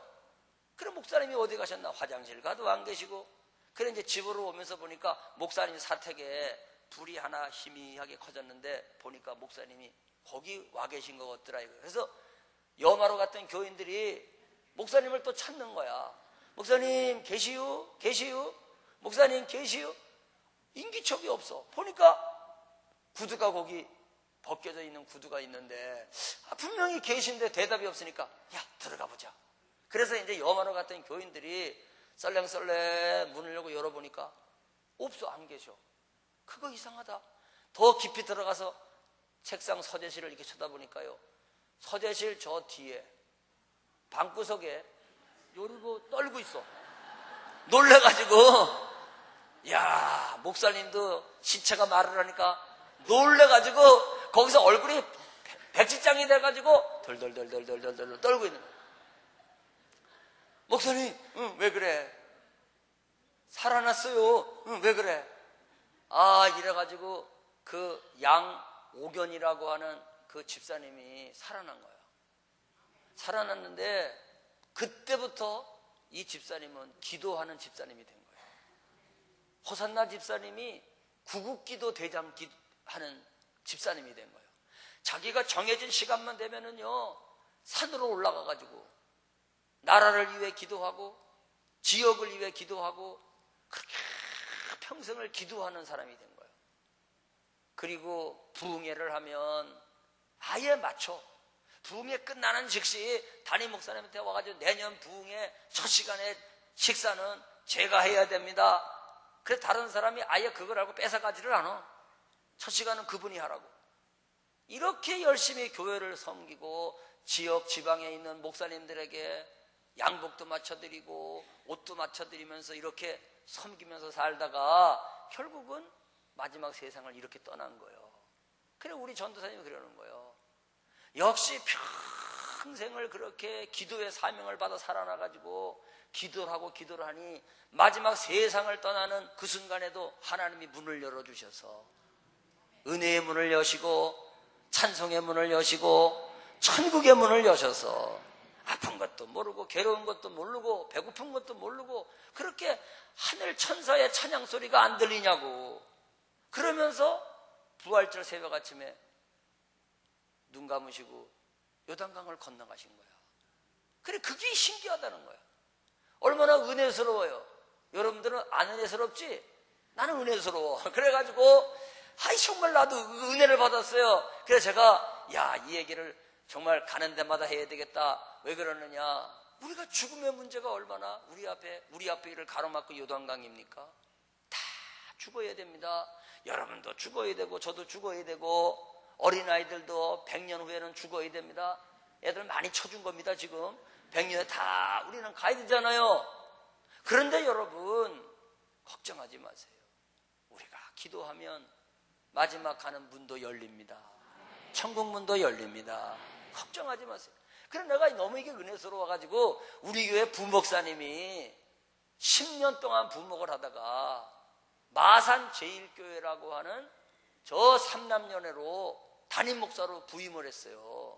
그래 목사님이 어디 가셨나 화장실 가도 안 계시고 그래 이제 집으로 오면서 보니까 목사님 사택에 불이 하나 희미하게 커졌는데 보니까 목사님이 거기 와 계신 것 같더라 이거. 그래서 염하러 갔던 교인들이 목사님을 또 찾는 거야. 목사님 계시유? 계시유? 목사님 계시유? 인기척이 없어. 보니까 구두가 거기 벗겨져 있는 구두가 있는데 분명히 계신데 대답이 없으니까 야 들어가 보자. 그래서 이제 염하러 갔던 교인들이 썰렁썰렁 문을 열고 열어보니까 없어. 안 계셔. 그거 이상하다. 더 깊이 들어가서 책상 서재실을 이렇게 쳐다보니까요 서재실 저 뒤에 방구석에 요리고 떨고 있어. 놀래가지고 야 목사님도 시체가 말을 하니까 놀래가지고 거기서 얼굴이 백지장이 돼가지고 덜덜덜덜덜덜 떨고 있는 거야. 목사님 응, 왜 그래? 살아났어요. 응, 왜 그래? 아 이래가지고 그 양오견이라고 하는 그 집사님이 살아난 거야. 살아났는데 그때부터 이 집사님은 기도하는 집사님이 된 거예요. 호산나 집사님이 구국기도 대장 하는 집사님이 된 거예요. 자기가 정해진 시간만 되면은요 산으로 올라가가지고 나라를 위해 기도하고 지역을 위해 기도하고 그렇게 평생을 기도하는 사람이 된 거예요. 그리고 부흥회를 하면 아예 맞춰. 부흥회 끝나는 즉시 담임 목사님한테 와가지고 내년 부흥회 첫 시간에 식사는 제가 해야 됩니다. 그래서 다른 사람이 아예 그걸 알고 뺏어가지를 않아. 첫 시간은 그분이 하라고. 이렇게 열심히 교회를 섬기고 지역 지방에 있는 목사님들에게 양복도 맞춰드리고 옷도 맞춰드리면서 이렇게 섬기면서 살다가 결국은 마지막 세상을 이렇게 떠난 거예요. 그래 우리 전도사님이 그러는 거예요. 역시 평생을 그렇게 기도의 사명을 받아 살아나가지고 기도를 하고 기도를 하니 마지막 세상을 떠나는 그 순간에도 하나님이 문을 열어주셔서 은혜의 문을 여시고 찬송의 문을 여시고 천국의 문을 여셔서 아픈 것도 모르고 괴로운 것도 모르고 배고픈 것도 모르고 그렇게 하늘 천사의 찬양 소리가 안 들리냐고. 그러면서 부활절 새벽 아침에 눈 감으시고 요단강을 건너가신 거야. 그래 그게 신기하다는 거야. 얼마나 은혜스러워요. 여러분들은 안 은혜스럽지? 나는 은혜스러워. 그래가지고 정말 나도 은혜를 받았어요. 그래서 제가 이 얘기를 정말 가는 데마다 해야 되겠다. 왜 그러느냐? 우리가 죽음의 문제가 얼마나 우리 앞에 이를 가로막고 요단강입니까? 다 죽어야 됩니다. 여러분도 죽어야 되고 저도 죽어야 되고 어린아이들도 100년 후에는 죽어야 됩니다. 애들 많이 쳐준 겁니다. 지금 100년에 다 우리는 가야 되잖아요. 그런데 여러분 걱정하지 마세요. 우리가 기도하면 마지막 가는 문도 열립니다. 천국 문도 열립니다. 걱정하지 마세요. 그래 내가 너무 이게 은혜스러워가지고 우리 교회 부목사님이 10년 동안 부목을 하다가 마산 제일교회라고 하는 저 삼남연회로 담임 목사로 부임을 했어요.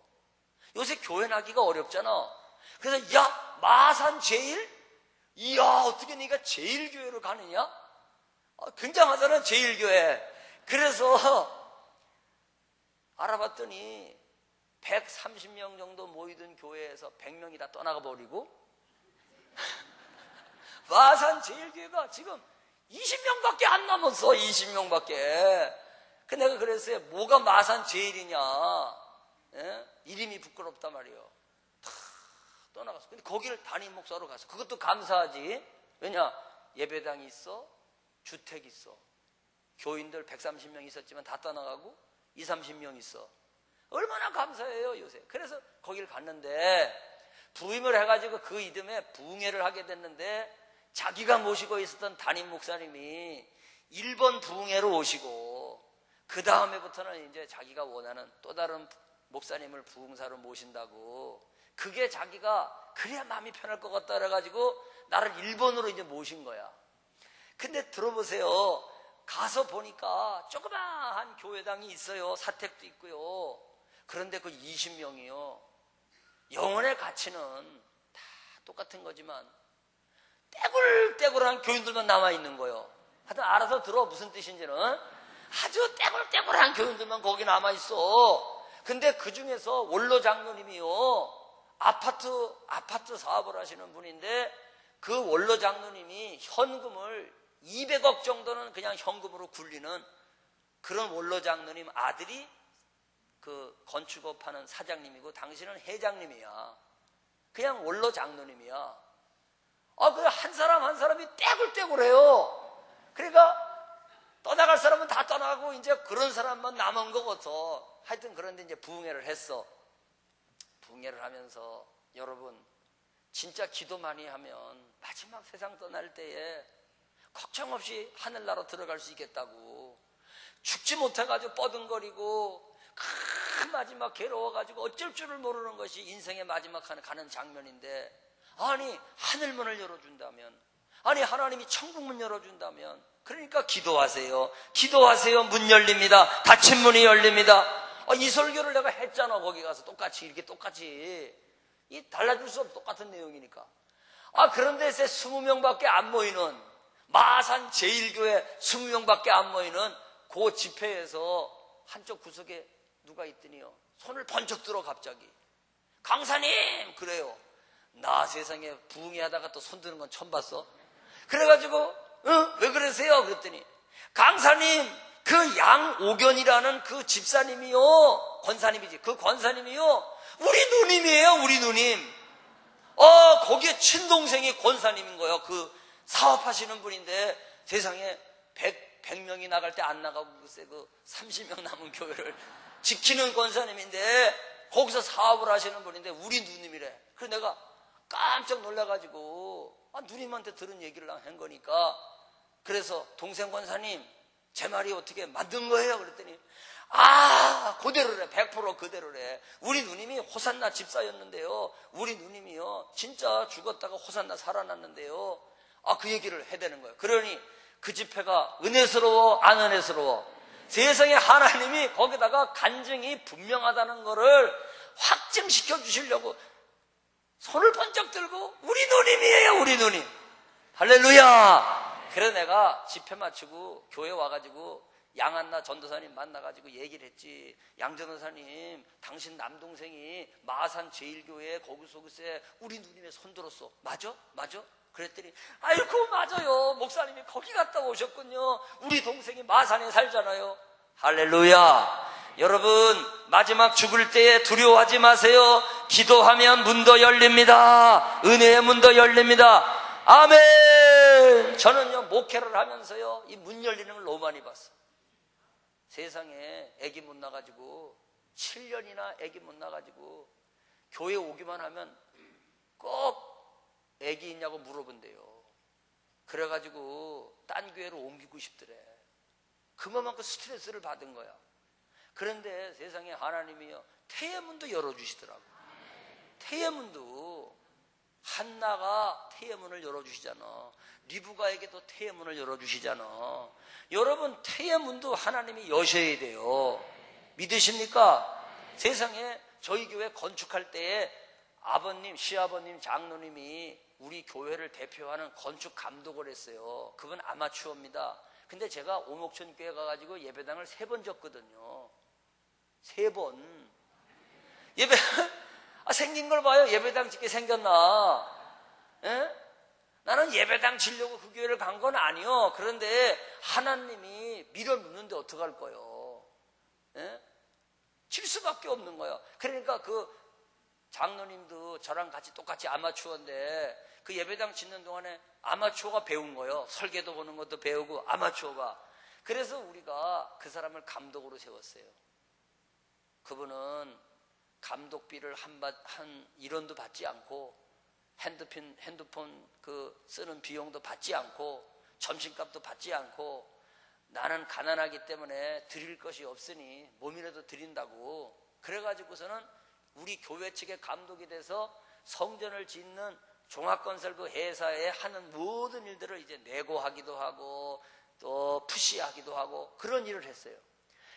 요새 교회 나기가 어렵잖아. 그래서 야 마산 제일? 이야 어떻게 네가 제일교회로 가느냐? 굉장하잖아 제일교회. 그래서 알아봤더니 130명 정도 모이던 교회에서 100명이 다 떠나가 버리고 마산 제일교회가 지금 20명밖에 안 남았어. 20명밖에. 그 내가 그랬어요. 뭐가 마산 제일이냐? 예? 이름이 부끄럽단 말이에요. 다 떠나갔어. 근데 거기를 담임 목사로 갔어. 그것도 감사하지. 왜냐? 예배당이 있어. 주택이 있어. 교인들 130명 있었지만 다 떠나가고 20, 30명 있어. 얼마나 감사해요 요새. 그래서 거기를 갔는데 부임을 해가지고 그 이듬해 부흥회를 하게 됐는데 자기가 모시고 있었던 담임 목사님이 1번 부흥회로 오시고 그 다음에부터는 이제 자기가 원하는 또 다른 목사님을 부흥사로 모신다고. 그게 자기가 그래야 마음이 편할 것 같다 그래가지고 나를 1번으로 이제 모신 거야. 근데 들어보세요. 가서 보니까 조그마한 교회당이 있어요. 사택도 있고요. 그런데 그 20명이요. 영혼의 가치는 다 똑같은 거지만 떼굴떼굴한 교인들만 남아있는 거예요. 하여튼 알아서 들어 무슨 뜻인지는. 아주 떼굴떼굴한 교인들만 거기 남아있어. 근데 그 중에서 원로 장로님이요. 아파트 사업을 하시는 분인데 그 원로 장로님이 현금을 200억 정도는 그냥 현금으로 굴리는 그런 원로 장로님 아들이 그 건축업 하는 사장님이고 당신은 회장님이야. 그냥 원로 장로님이야. 그 한 사람 한 사람이 떼굴떼굴해요. 그러니까 떠나갈 사람은 다 떠나고 이제 그런 사람만 남은 거 같아. 하여튼 그런데 이제 부흥회를 했어. 부흥회를 하면서 여러분 진짜 기도 많이 하면 마지막 세상 떠날 때에 걱정 없이 하늘나라 들어갈 수 있겠다고. 죽지 못해가지고 뻐둥거리고 큰 마지막 괴로워가지고 어쩔 줄을 모르는 것이 인생의 마지막 가는 장면인데, 아니 하늘문을 열어준다면, 아니 하나님이 천국문 열어준다면, 그러니까 기도하세요. 기도하세요. 문 열립니다. 닫힌 문이 열립니다. 이 설교를 내가 했잖아. 거기 가서 똑같이 이렇게 똑같이 달라질 수 없어. 똑같은 내용이니까. 그런데 20명밖에 안 모이는 마산 제일교회 20명밖에 안 모이는 그 집회에서 한쪽 구석에 누가 있더니요. 손을 번쩍 들어 갑자기. 강사님! 그래요. 나 세상에 부흥회 하다가 또 손 드는 건 처음 봤어. 그래가지고 왜 그러세요? 그랬더니 강사님 그 양옥연이라는 그 집사님이요. 권사님이지. 그 권사님이요. 우리 누님이에요. 우리 누님. 거기에 친동생이 권사님인 거예요. 그 사업하시는 분인데 세상에 100명이 나갈 때 안 나가고 글쎄 그 30명 남은 교회를 지키는 권사님인데 거기서 사업을 하시는 분인데 우리 누님이래. 그래서 내가 깜짝 놀라가지고 누님한테 들은 얘기를 한 거니까, 그래서 동생 권사님 제 말이 어떻게 맞는 거예요? 그랬더니 그대로래. 100% 그대로래. 우리 누님이 호산나 집사였는데요. 우리 누님이요 진짜 죽었다가 호산나 살아났는데요. 그 얘기를 해대는 거예요. 그러니 그 집회가 은혜스러워 안 은혜스러워? 세상에 하나님이 거기다가 간증이 분명하다는 거를 확증시켜 주시려고 손을 번쩍 들고 우리 누님이에요. 우리 누님. 할렐루야. 그래서 내가 집회 마치고 교회 와가지고 양한나 전도사님 만나가지고 얘기를 했지. 양 전도사님 당신 남동생이 마산 제일교회 거기서 글쎄 우리 누님의 손 들었어. 맞아? 맞아? 그랬더니 아이고 맞아요. 목사님이 거기 갔다 오셨군요. 우리 동생이 마산에 살잖아요. 할렐루야. 여러분, 마지막 죽을 때에 두려워하지 마세요. 기도하면 문도 열립니다. 은혜의 문도 열립니다. 아멘. 저는요, 목회를 하면서요, 이 문 열리는 걸 너무 많이 봤어요. 세상에 애기 못 나가지고 7년이나 애기 못 나가지고 교회 오기만 하면 꼭 애기 있냐고 물어본대요. 그래가지고 딴 교회로 옮기고 싶더래. 그만큼 스트레스를 받은 거야. 그런데 세상에 하나님이요, 태의 문도 열어주시더라고. 태의 문도, 한나가 태의 문을 열어주시잖아. 리브가에게도 태의 문을 열어주시잖아. 여러분, 태의 문도 하나님이 여셔야 돼요. 믿으십니까? 세상에 저희 교회 건축할 때에 아버님, 시아버님, 장로님이 우리 교회를 대표하는 건축 감독을 했어요. 그분 아마추어입니다. 근데 제가 오목천 교회 가가지고 예배당을 3번 졌거든요. 3번. 예배, 생긴 걸 봐요. 예배당 짓게 생겼나? 에? 나는 예배당 지려고 그 교회를 간 건 아니요. 그런데 하나님이 밀어넣는데 어떡할 거요? 에? 질 수밖에 없는 거예요. 그러니까 그 장로님도 저랑 같이 똑같이 아마추어인데 그 예배당 짓는 동안에 아마추어가 배운 거예요. 설계도 보는 것도 배우고 아마추어가. 그래서 우리가 그 사람을 감독으로 세웠어요. 그분은 감독비를 한 1원도 받지 않고 핸드폰 그 쓰는 비용도 받지 않고 점심값도 받지 않고 나는 가난하기 때문에 드릴 것이 없으니 몸이라도 드린다고 그래가지고서는 우리 교회 측의 감독이 돼서 성전을 짓는 종합건설 그 회사에 하는 모든 일들을 이제 내고하기도 하고 또 푸시하기도 하고 그런 일을 했어요.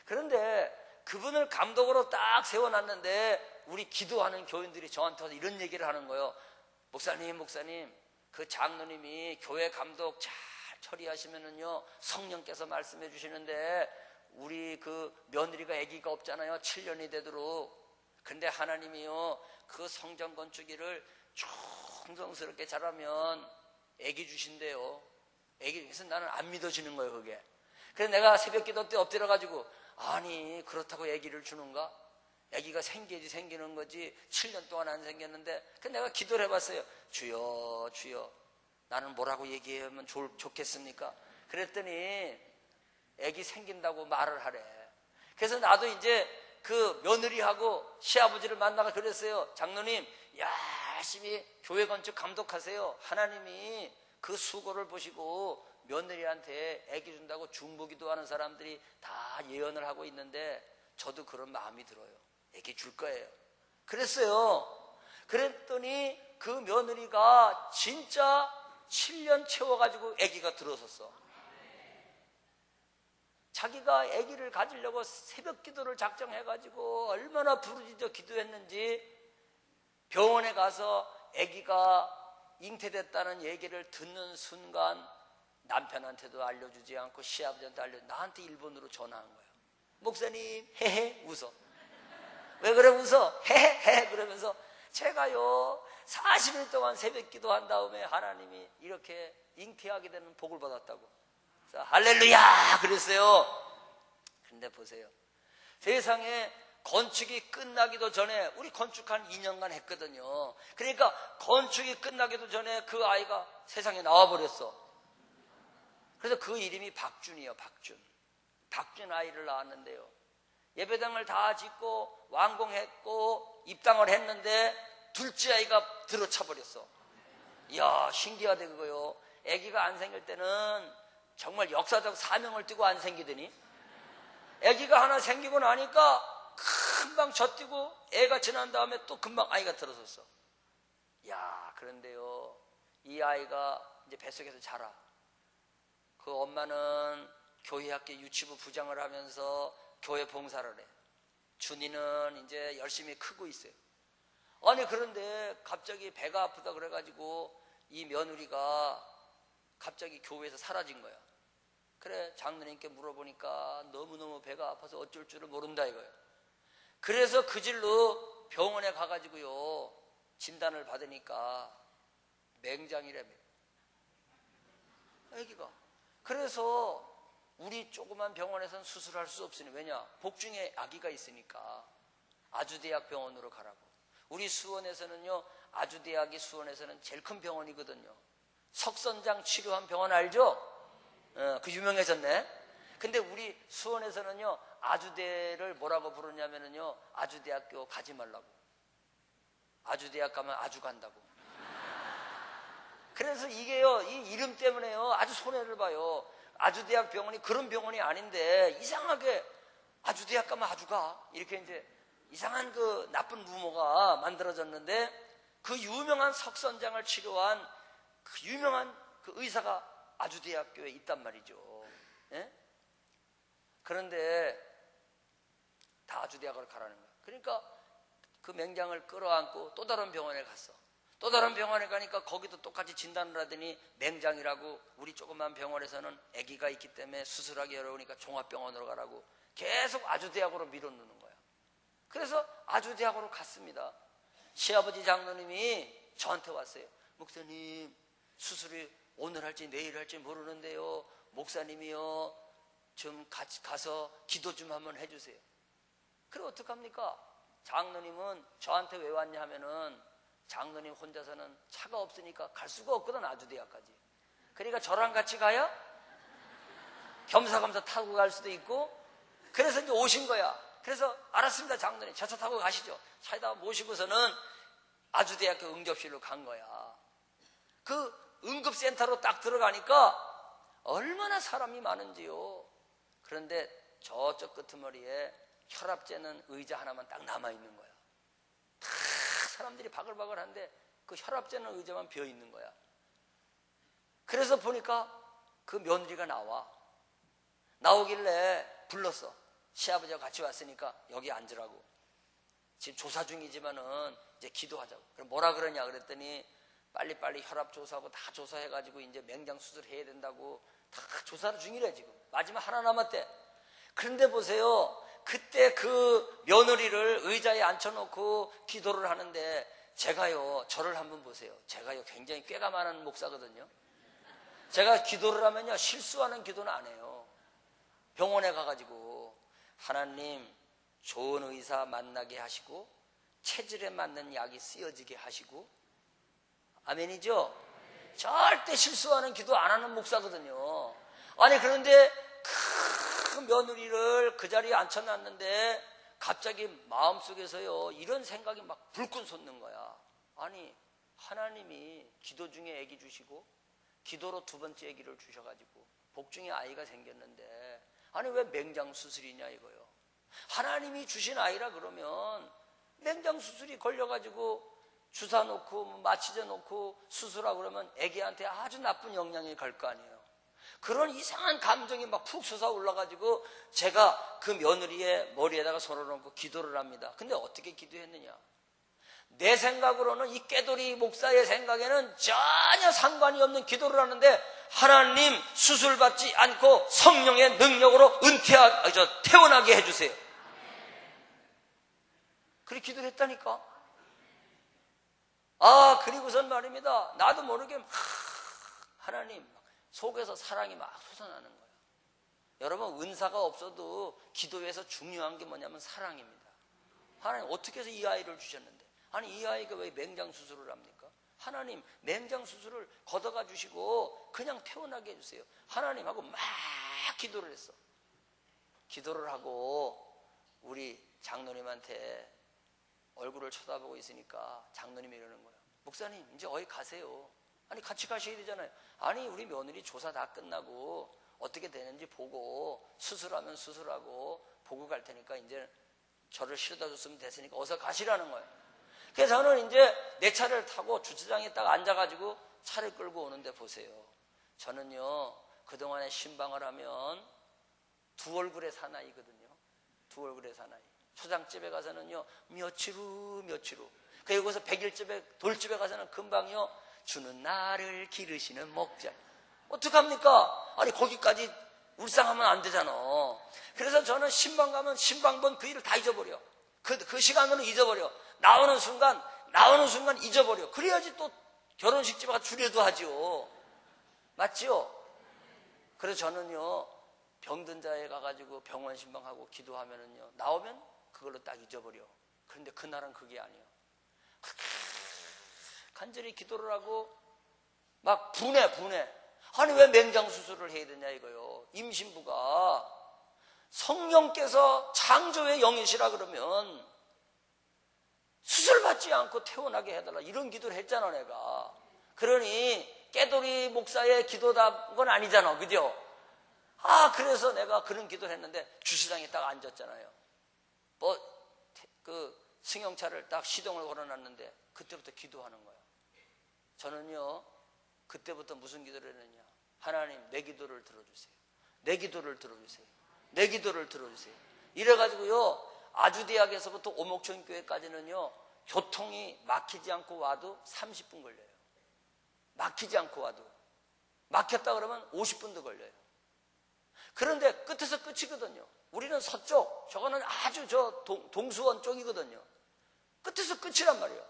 그런데 그분을 감독으로 딱 세워놨는데 우리 기도하는 교인들이 저한테 와서 이런 얘기를 하는 거예요. 목사님, 그 장로님이 교회 감독 잘 처리하시면은요 성령께서 말씀해 주시는데 우리 그 며느리가 아기가 없잖아요. 7년이 되도록. 근데 하나님이요 그 성전 건축일을 충성스럽게 잘하면 아기 주신대요. 아기. 그래서 나는 안 믿어지는 거예요 그게. 그래서 내가 새벽 기도 때 엎드려가지고 아니 그렇다고 아기를 주는가? 아기가 생겨야지 생기는 거지 7년 동안 안 생겼는데. 그 내가 기도를 해봤어요. 주여 나는 뭐라고 얘기하면 좋겠습니까? 그랬더니 아기 생긴다고 말을 하래. 그래서 나도 이제 그 며느리하고 시아버지를 만나가 그랬어요. 장로님 열심히 교회 건축 감독하세요. 하나님이 그 수고를 보시고 며느리한테 아기 준다고 중보기도 하는 사람들이 다 예언을 하고 있는데 저도 그런 마음이 들어요. 아기 줄 거예요. 그랬어요. 그랬더니 그 며느리가 진짜 7년 채워가지고 아기가 들어섰어. 자기가 아기를 가지려고 새벽 기도를 작정해가지고 얼마나 부르짖어 기도했는지 병원에 가서 아기가 잉태됐다는 얘기를 듣는 순간 남편한테도 알려주지 않고 시아버지한테 나한테 일본으로 전화한 거예요. 목사님 헤헤 웃어. 왜 그래 웃어? 헤헤 그러면서 제가요 40일 동안 새벽 기도한 다음에 하나님이 이렇게 잉태하게 되는 복을 받았다고. 그래서 할렐루야 그랬어요. 근데 보세요. 세상에 건축이 끝나기도 전에 우리 건축 한 2년간 했거든요. 그러니까 건축이 끝나기도 전에 그 아이가 세상에 나와버렸어. 그래서 그 이름이 박준이에요. 박준 아이를 낳았는데요. 예배당을 다 짓고 완공했고 입당을 했는데 둘째 아이가 들어차버렸어. 이야 신기하대 그거요. 아기가 안 생길 때는 정말 역사적 사명을 띠고 안 생기더니 아기가 하나 생기고 나니까 금방 젖뛰고 애가 지난 다음에 또 금방 아이가 들어섰어. 야 그런데요 이 아이가 이제 뱃속에서 자라. 그 엄마는 교회학교 유치부 부장을 하면서 교회 봉사를 해. 준이는 이제 열심히 크고 있어요. 아니 그런데 갑자기 배가 아프다 그래가지고 이 며느리가 갑자기 교회에서 사라진 거야. 그래 장로님께 물어보니까 너무너무 배가 아파서 어쩔 줄을 모른다 이거예요. 그래서 그 질로 병원에 가가지고요 진단을 받으니까 맹장이라며 애기가. 그래서 우리 조그만 병원에서는 수술할 수 없으니, 왜냐? 복중에 아기가 있으니까 아주대학병원으로 가라고. 우리 수원에서는요, 아주대학이 수원에서는 제일 큰 병원이거든요. 석선장 치료한 병원 알죠? 그 유명해졌네. 근데 우리 수원에서는요, 아주대를 뭐라고 부르냐면요, 아주대학교 가지 말라고. 아주대학 가면 아주 간다고. 그래서 이게요, 이 이름 때문에요, 아주 손해를 봐요. 아주대학 병원이 그런 병원이 아닌데, 이상하게 아주대학 가면 아주 가. 이렇게 이제 이상한 그 나쁜 루머가 만들어졌는데, 그 유명한 석선장을 치료한 그 유명한 그 의사가 아주대학교에 있단 말이죠. 예? 그런데 다 아주대학으로 가라는 거야. 그러니까 그 맹장을 끌어안고 또 다른 병원에 갔어. 또 다른 병원에 가니까 거기도 똑같이 진단을 하더니 맹장이라고. 우리 조그만 병원에서는 아기가 있기 때문에 수술하기 어려우니까 종합병원으로 가라고 계속 아주대학으로 밀어넣는 거야. 그래서 아주대학으로 갔습니다. 시아버지 장로님이 저한테 왔어요. 목사님, 수술이 오늘 할지 내일 할지 모르는데요, 목사님이요, 좀 같이 가서 기도 좀 한번 해주세요. 그래 어떡합니까? 장로님은 저한테 왜 왔냐 하면은, 장로님 혼자서는 차가 없으니까 갈 수가 없거든, 아주대학까지. 그러니까 저랑 같이 가야 겸사겸사 타고 갈 수도 있고, 그래서 이제 오신 거야. 그래서 알았습니다, 장로님, 저 차 타고 가시죠. 차에다 모시고서는 아주대학교 응급실로 간 거야. 그 응급센터로 딱 들어가니까 얼마나 사람이 많은지요. 그런데 저쪽 끄트머리에 혈압 재는 의자 하나만 딱 남아있는 거야. 다 사람들이 바글바글한데 그 혈압 재는 의자만 비어있는 거야. 그래서 보니까 그 며느리가 나오길래 불렀어. 시아버지와 같이 왔으니까 여기 앉으라고. 지금 조사 중이지만은 이제 기도하자고. 그럼 뭐라 그러냐 그랬더니, 빨리빨리 혈압 조사하고 다 조사해가지고 이제 맹장 수술해야 된다고 다 조사 중이래 지금. 마지막 하나 남았대. 그런데 보세요, 그때 그 며느리를 의자에 앉혀놓고 기도를 하는데, 제가요, 저를 한번 보세요. 제가요, 굉장히 꾀가 많은 목사거든요. 제가 기도를 하면요, 실수하는 기도는 안 해요. 병원에 가가지고 하나님, 좋은 의사 만나게 하시고 체질에 맞는 약이 쓰여지게 하시고, 아멘이죠? 절대 실수하는 기도 안 하는 목사거든요. 아니, 그런데 그 며느리를 그 자리에 앉혀놨는데 갑자기 마음속에서요, 이런 생각이 막 불끈 솟는 거야. 아니, 하나님이 기도 중에 아기 주시고 기도로 두 번째 아기를 주셔가지고 복중에 아이가 생겼는데, 아니 왜 맹장 수술이냐 이거요. 하나님이 주신 아이라 그러면 맹장 수술이 걸려가지고 주사 놓고 마취제 놓고 수술하고 그러면 아기한테 아주 나쁜 영향이 갈 거 아니에요. 그런 이상한 감정이 막 푹 솟아 올라가지고 제가 그 며느리의 머리에다가 손을 얹고 기도를 합니다. 근데 어떻게 기도했느냐? 내 생각으로는, 이 깨돌이 목사의 생각에는 전혀 상관이 없는 기도를 하는데, 하나님 수술 받지 않고 성령의 능력으로 태어나게 해주세요. 그렇게 기도를 했다니까. 그리고선 말입니다, 나도 모르게 하나님 속에서 사랑이 막 솟아나는 거예요. 여러분, 은사가 없어도 기도에서 중요한 게 뭐냐면 사랑입니다. 하나님 어떻게 해서 이 아이를 주셨는데, 아니 이 아이가 왜 맹장 수술을 합니까? 하나님 맹장 수술을 걷어가 주시고 그냥 태어나게 해주세요. 하나님 하고 막 기도를 했어. 기도를 하고 우리 장로님한테 얼굴을 쳐다보고 있으니까 장로님이 이러는 거예요. 목사님 이제 어디 가세요? 아니 같이 가셔야 되잖아요. 아니 우리 며느리 조사 다 끝나고 어떻게 되는지 보고 수술하면 수술하고 보고 갈 테니까 이제 저를 실어다 줬으면 됐으니까 어서 가시라는 거예요. 그래서 저는 이제 내 차를 타고 주차장에 딱 앉아가지고 차를 끌고 오는데 보세요. 저는요 그동안에 신방을 하면 두 얼굴의 사나이거든요. 두 얼굴의 사나이. 초장집에 가서는요 며칠 후 그리고서 백일집에 돌집에 가서는 금방요 주는 나를 기르시는 목자. 어떡합니까? 아니 거기까지 울상하면 안 되잖아. 그래서 저는 신방 가면 신방번 그 일을 다 잊어버려. 그 시간으로 잊어버려. 나오는 순간 잊어버려. 그래야지 또 결혼식집에 가서 주례도 하지요. 맞지요? 그래서 저는요 병든 자에 가가지고 병원 신방하고 기도하면은요, 나오면 그걸로 딱 잊어버려. 그런데 그날은 그게 아니에요. 간절히 기도를 하고 막 분해. 아니 왜 맹장 수술을 해야 되냐 이거요. 임신부가 성령께서 창조의 영이시라 그러면 수술 받지 않고 태어나게 해달라 이런 기도를 했잖아 내가. 그러니 깨돌이 목사의 기도다 건 아니잖아, 그죠? 그래서 내가 그런 기도를 했는데 주차장에 딱 앉았잖아요. 그 승용차를 딱 시동을 걸어놨는데 그때부터 기도하는 거예요. 저는요 그때부터 무슨 기도를 했느냐, 하나님 내 기도를 들어주세요. 내 기도를 들어주세요. 내 기도를 들어주세요. 이래가지고요 아주대학에서부터 오목천교회까지는요 교통이 막히지 않고 와도 30분 걸려요. 막히지 않고 와도. 막혔다 그러면 50분도 걸려요. 그런데 끝에서 끝이거든요. 우리는 서쪽, 저거는 아주 동수원 쪽이거든요. 끝에서 끝이란 말이에요.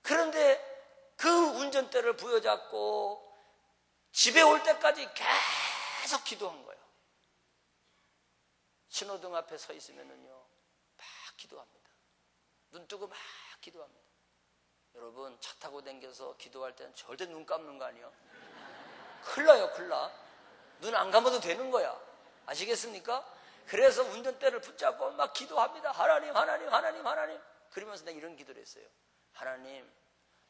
그런데 그 운전대를 부여잡고 집에 올 때까지 계속 기도한 거예요. 신호등 앞에 서 있으면은요 막 기도합니다. 눈 뜨고 막 기도합니다. 여러분 차 타고 다녀서 기도할 때는 절대 눈 감는 거 아니에요? 큰일 나요, 큰일 나. 눈 안 감아도 되는 거야. 아시겠습니까? 그래서 운전대를 붙잡고 막 기도합니다. 하나님, 하나님, 하나님, 하나님. 그러면서 내가 이런 기도를 했어요. 하나님,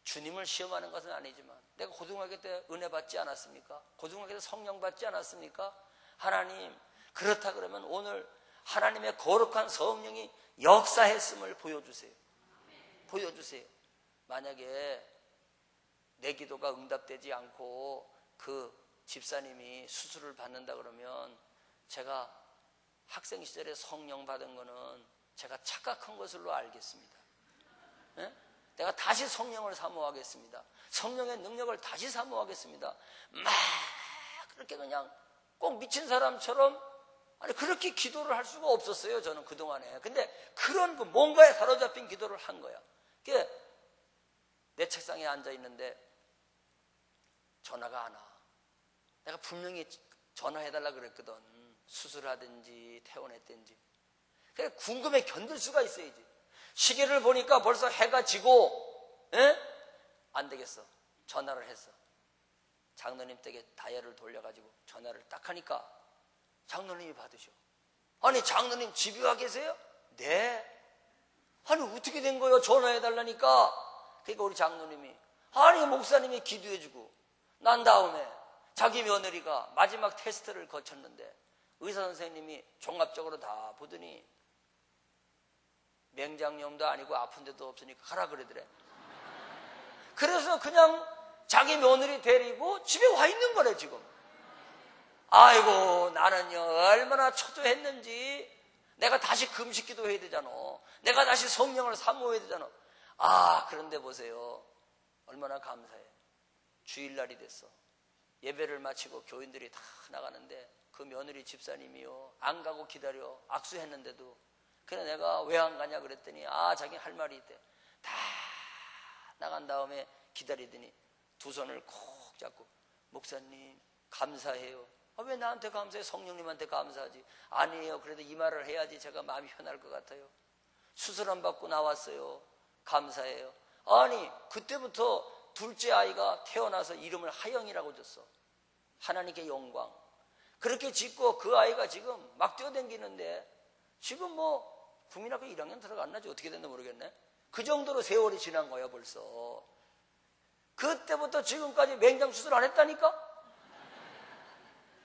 주님을 시험하는 것은 아니지만 내가 고등학교 때 은혜 받지 않았습니까? 고등학교 때 성령 받지 않았습니까? 하나님, 그렇다 그러면 오늘 하나님의 거룩한 성령이 역사했음을 보여주세요. 보여주세요. 만약에 내 기도가 응답되지 않고 그 집사님이 수술을 받는다 그러면 제가 학생 시절에 성령 받은 거는 제가 착각한 것으로 알겠습니다. 네? 내가 다시 성령을 사모하겠습니다. 성령의 능력을 다시 사모하겠습니다. 막 그렇게 그냥 꼭 미친 사람처럼 그렇게 기도를 할 수가 없었어요. 저는 그동안에. 근데 그런 뭔가에 사로잡힌 기도를 한 거야. 내 책상에 앉아 있는데 전화가 안 와. 내가 분명히 전화해달라 그랬거든. 수술하든지 퇴원했든지. 그래 궁금해 견딜 수가 있어야지. 시계를 보니까 벌써 해가 지고, 안 되겠어. 전화를 했어. 장로님 댁에 다이얼을 돌려가지고 전화를 딱 하니까 장로님이 받으셔. 아니 장로님 집에 와 계세요? 네. 아니 어떻게 된 거예요? 전화해달라니까. 그러니까 우리 장로님이 아니 목사님이 기도해주고 난 다음에 자기 며느리가 마지막 테스트를 거쳤는데 의사 선생님이 종합적으로 다 보더니 맹장염도 아니고 아픈 데도 없으니까 가라 그러더래. 그래서 그냥 자기 며느리 데리고 집에 와 있는 거래 지금. 아이고 나는요 얼마나 초조했는지. 내가 다시 금식기도 해야 되잖아. 내가 다시 성령을 사모해야 되잖아. 그런데 보세요. 얼마나 감사해. 주일날이 됐어. 예배를 마치고 교인들이 다 나가는데 그 며느리 집사님이요 안 가고 기다려. 악수했는데도. 그래 내가 왜 안 가냐 그랬더니 자기 할 말이 있대. 다 나간 다음에 기다리더니 두 손을 콕 잡고 목사님 감사해요. 왜 나한테 감사해? 성령님한테 감사하지. 아니에요. 그래도 이 말을 해야지 제가 마음이 편할 것 같아요. 수술 안 받고 나왔어요. 감사해요. 아니 그때부터 둘째 아이가 태어나서 이름을 하영이라고 줬어. 하나님께 영광. 그렇게 짓고 그 아이가 지금 막 뛰어다니는데 지금 국민학교 1학년 들어갔나지 어떻게 됐나 모르겠네. 그 정도로 세월이 지난 거야 벌써. 그때부터 지금까지 맹장 수술 안 했다니까.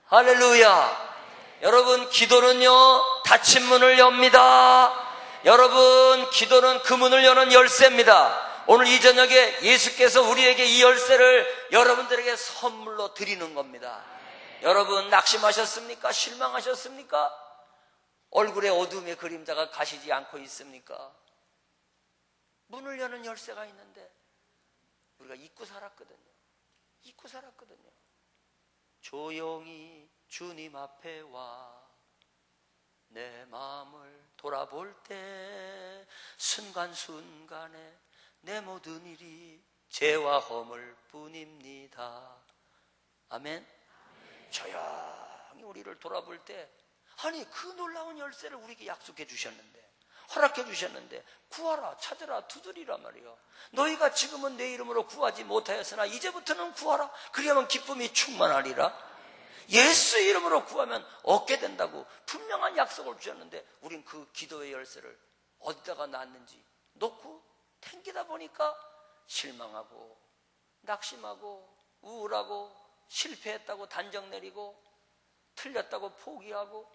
할렐루야. 여러분 기도는요 닫힌 문을 엽니다. 여러분 기도는 그 문을 여는 열쇠입니다. 오늘 이 저녁에 예수께서 우리에게 이 열쇠를 여러분들에게 선물로 드리는 겁니다. 여러분 낙심하셨습니까? 실망하셨습니까? 얼굴에 어둠의 그림자가 가시지 않고 있습니까? 문을 여는 열쇠가 있는데 우리가 잊고 살았거든요. 잊고 살았거든요. 조용히 주님 앞에 와 내 마음을 돌아볼 때 순간순간에 내 모든 일이 죄와 허물 뿐입니다. 아멘. 조용히 하나님이 우리를 돌아볼 때 아니 그 놀라운 열쇠를 우리에게 약속해 주셨는데 허락해 주셨는데 구하라 찾으라 두드리라 말이요. 너희가 지금은 내 이름으로 구하지 못하였으나 이제부터는 구하라. 그리하면 기쁨이 충만하리라. 예수의 이름으로 구하면 얻게 된다고 분명한 약속을 주셨는데 우린 그 기도의 열쇠를 어디다가 놨는지 놓고 탱기다 보니까 실망하고 낙심하고 우울하고 실패했다고 단정 내리고 틀렸다고 포기하고.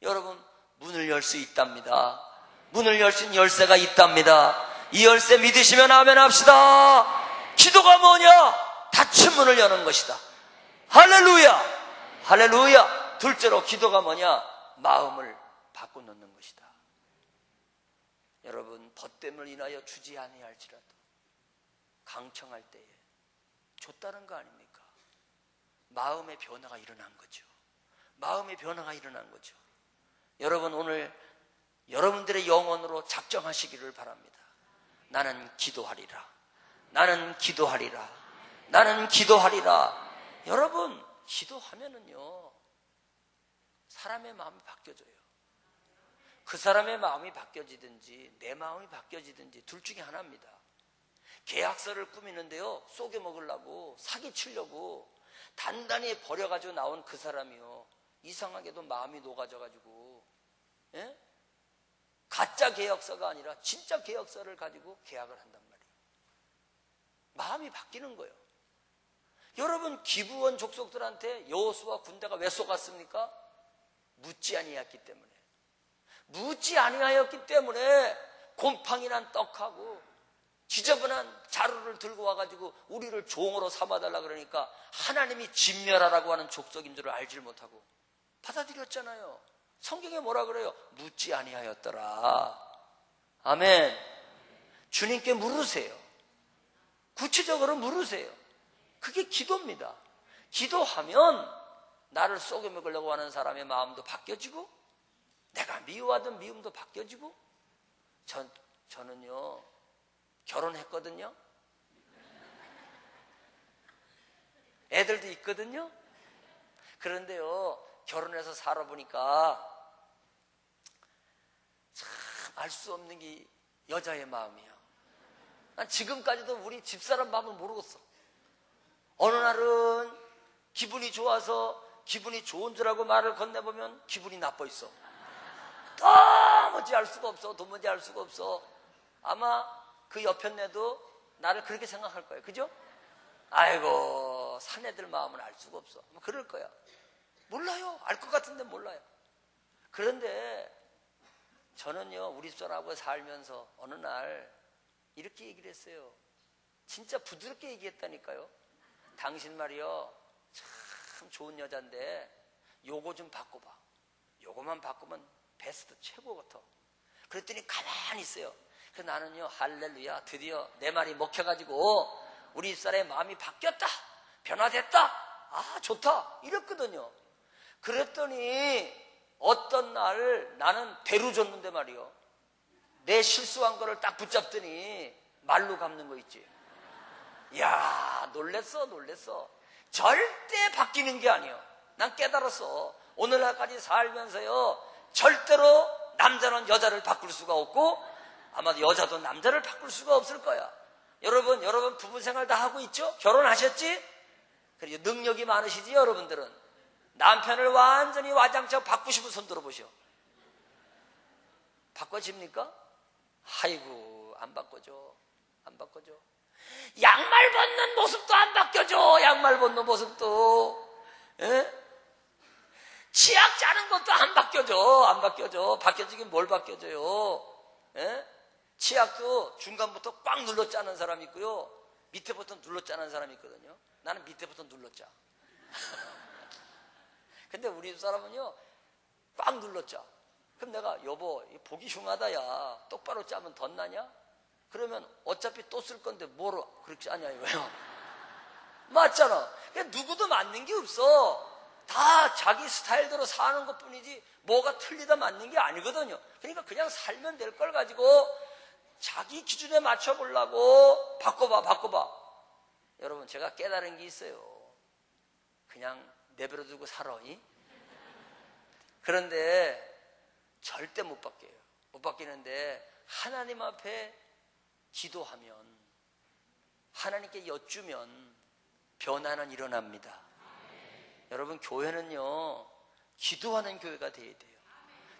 여러분 문을 열 수 있답니다. 문을 열 수 있는 열쇠가 있답니다. 이 열쇠 믿으시면 아멘 합시다. 기도가 뭐냐? 닫힌 문을 여는 것이다. 할렐루야 할렐루야. 둘째로 기도가 뭐냐? 마음을 바꿔놓는 것이다. 여러분 벗됨을 인하여 주지 아니할지라도 강청할 때에 줬다는 거 아닙니까? 마음의 변화가 일어난 거죠. 마음의 변화가 일어난 거죠. 여러분 오늘 여러분들의 영혼으로 작정하시기를 바랍니다. 나는 기도하리라. 나는 기도하리라. 나는 기도하리라. 여러분 기도하면은요 사람의 마음이 바뀌어져요. 그 사람의 마음이 바뀌어지든지 내 마음이 바뀌어지든지 둘 중에 하나입니다. 계약서를 꾸미는데요 속여 먹으려고 사기치려고 단단히 버려가지고 나온 그 사람이요 이상하게도 마음이 녹아져가지고 가짜 계약서가 아니라 진짜 계약서를 가지고 계약을 한단 말이에요. 마음이 바뀌는 거예요. 여러분 기브원 족속들한테 여호수아 군대가 왜 쏘갔습니까? 묻지 아니하였기 때문에. 묻지 아니하였기 때문에 곰팡이 난 떡하고 지저분한 자루를 들고 와가지고 우리를 종으로 삼아달라 그러니까 하나님이 진멸하라고 하는 족속인 줄 알지를 못하고 받아들였잖아요. 성경에 뭐라 그래요? 묻지 아니하였더라. 아멘. 주님께 물으세요. 구체적으로 물으세요. 그게 기도입니다. 기도하면 나를 속여 먹으려고 하는 사람의 마음도 바뀌어지고 내가 미워하던 미움도 바뀌어지고. 저는요 결혼했거든요. 애들도 있거든요. 그런데요 결혼해서 살아보니까 참 알 수 없는 게 여자의 마음이야. 난 지금까지도 우리 집사람 마음을 모르겠어. 어느 날은 기분이 좋아서 기분이 좋은 줄 알고 말을 건네보면 기분이 나빠 있어. 도무지 알 수가 없어. 도무지 알 수가 없어. 아마 그 여편네도 나를 그렇게 생각할 거예요. 그죠? 아이고 사내들 마음은 알 수가 없어. 그럴 거야. 몰라요. 알 것 같은데 몰라요. 그런데 저는요 우리 집사람하고 살면서 어느 날 이렇게 얘기를 했어요. 진짜 부드럽게 얘기했다니까요. 당신 말이요 참 좋은 여잔데 요거 좀 바꿔봐. 요거만 바꾸면 베스트 최고 같아. 그랬더니 가만히 있어요. 그래서 나는요 할렐루야 드디어 내 말이 먹혀가지고 우리 집사람의 마음이 바뀌었다. 변화됐다. 아 좋다 이랬거든요. 그랬더니 어떤 날 나는 대로 줬는데 말이요 내 실수한 거를 딱 붙잡더니 말로 갚는 거 있지. 이야 놀랬어. 절대 바뀌는 게 아니에요. 난 깨달았어. 오늘날까지 살면서요 절대로 남자는 여자를 바꿀 수가 없고 아마도 여자도 남자를 바꿀 수가 없을 거야. 여러분 부부 생활 다 하고 있죠? 결혼하셨지? 그리고 능력이 많으시지 여러분들은. 남편을 완전히 와장창 바꾸시면 손 들어보시오. 바꿔집니까? 아이고 안 바꿔줘. 양말 벗는 모습도 안 바뀌어져. 양말 벗는 모습도. 치약 짜는 것도 안 바뀌어져. 바뀌어지긴 뭘 바뀌어져요. 치약도 중간부터 꽉 눌러 짜는 사람이 있고요 밑에부터 눌러 짜는 사람이 있거든요. 나는 밑에부터 눌러 짜. 근데 우리 집 사람은요 꽉 눌러 짜. 그럼 내가 여보 보기 흉하다 야 똑바로 짜면 덧나냐? 그러면 어차피 또 쓸 건데 뭐로 그렇게 짜냐 이거요. 맞잖아. 누구도 맞는 게 없어. 다 자기 스타일대로 사는 것 뿐이지 뭐가 틀리다 맞는 게 아니거든요. 그러니까 그냥 살면 될 걸 가지고 자기 기준에 맞춰보려고 바꿔봐. 여러분 제가 깨달은 게 있어요. 그냥 내버려 두고 살아. 그런데 절대 못 바뀌어요. 못 바뀌는데 하나님 앞에 기도하면, 하나님께 여쭈면 변화는 일어납니다. 여러분, 교회는요 기도하는 교회가 돼야 돼요.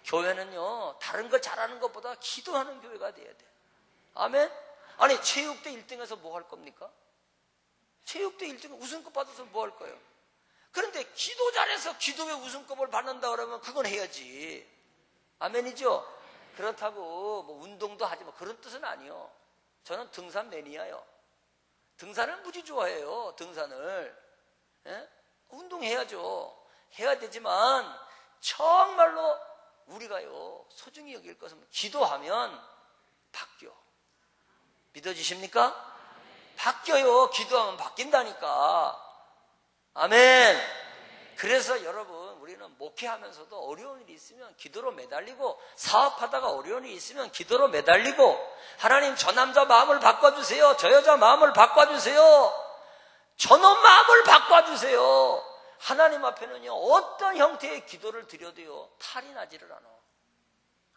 교회는요 다른 걸 잘하는 것보다 기도하는 교회가 돼야 돼요. 아멘? 아니, 체육대 1등에서 뭐 할 겁니까? 체육대 1등 우승급 받아서 뭐 할 거예요? 그런데 기도 잘해서 기도회 우승급을 받는다 그러면 그건 해야지. 아멘이죠? 그렇다고 뭐 운동도 하지 뭐 그런 뜻은 아니요. 저는 등산 매니아요. 등산을 무지 좋아해요. 등산을. 예? 운동해야죠. 해야 되지만 정말로 우리가요 소중히 여길 것은 기도하면 바뀌어. 믿어지십니까? 바뀌어요. 기도하면 바뀐다니까. 아멘. 그래서 여러분, 우리는 목회하면서도 어려운 일이 있으면 기도로 매달리고, 사업하다가 어려운 일이 있으면 기도로 매달리고, 하나님 저 남자 마음을 바꿔주세요, 저 여자 마음을 바꿔주세요, 저놈 마음을 바꿔주세요. 하나님 앞에는요 어떤 형태의 기도를 드려도요 탈이 나지를 않아.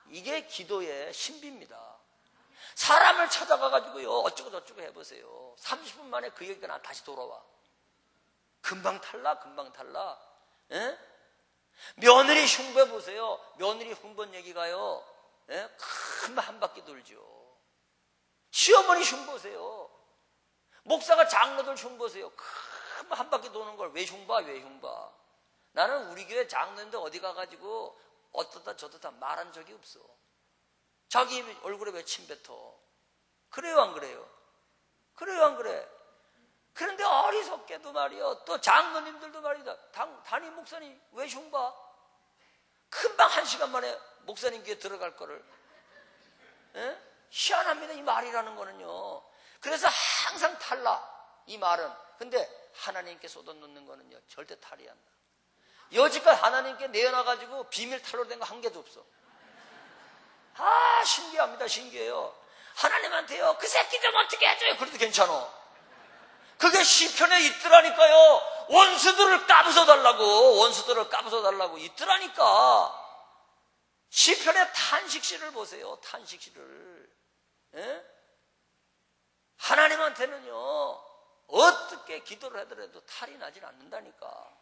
이게 기도의 신비입니다. 사람을 찾아가가지고요 어쩌고 저쩌고 해보세요. 30분 만에 그 얘기가 나 다시 돌아와. 금방 탈락, 금방 탈락. 예? 며느리 흉보세요. 며느리 흉본 얘기가요 예? 큰 한 바퀴 돌죠. 시어머니 흉보세요. 목사가 장로들 흉보세요. 큰 한 바퀴 도는 걸 왜 흉봐? 왜 흉봐? 나는 우리 교회 장로인데 어디 가가지고 어떻다 저떻다 말한 적이 없어. 자기 얼굴에 왜 침 뱉어? 그래요, 안 그래요? 그래요, 안 그래? 그런데 어리석게도 말이요, 또 장로님들도 말이다, 담임 목사님 왜 흉봐? 금방 1시간 만에 목사님 귀에 들어갈 거를. 예? 희한합니다, 이 말이라는 거는요. 그래서 항상 탈락, 이 말은. 근데 하나님께 쏟아놓는 거는요 절대 탈이 안 나. 여지껏 하나님께 내어놔가지고 비밀 탈로 된 거 한 개도 없어. 아, 신기합니다. 신기해요. 하나님한테요 그 새끼 좀 어떻게 해줘요 그래도 괜찮아. 그게 시편에 있더라니까요. 원수들을 까부숴달라고, 원수들을 까부숴달라고 있더라니까. 시편의 탄식시를 보세요. 탄식시를. 예? 하나님한테는요 어떻게 기도를 하더라도 탈이 나질 않는다니까.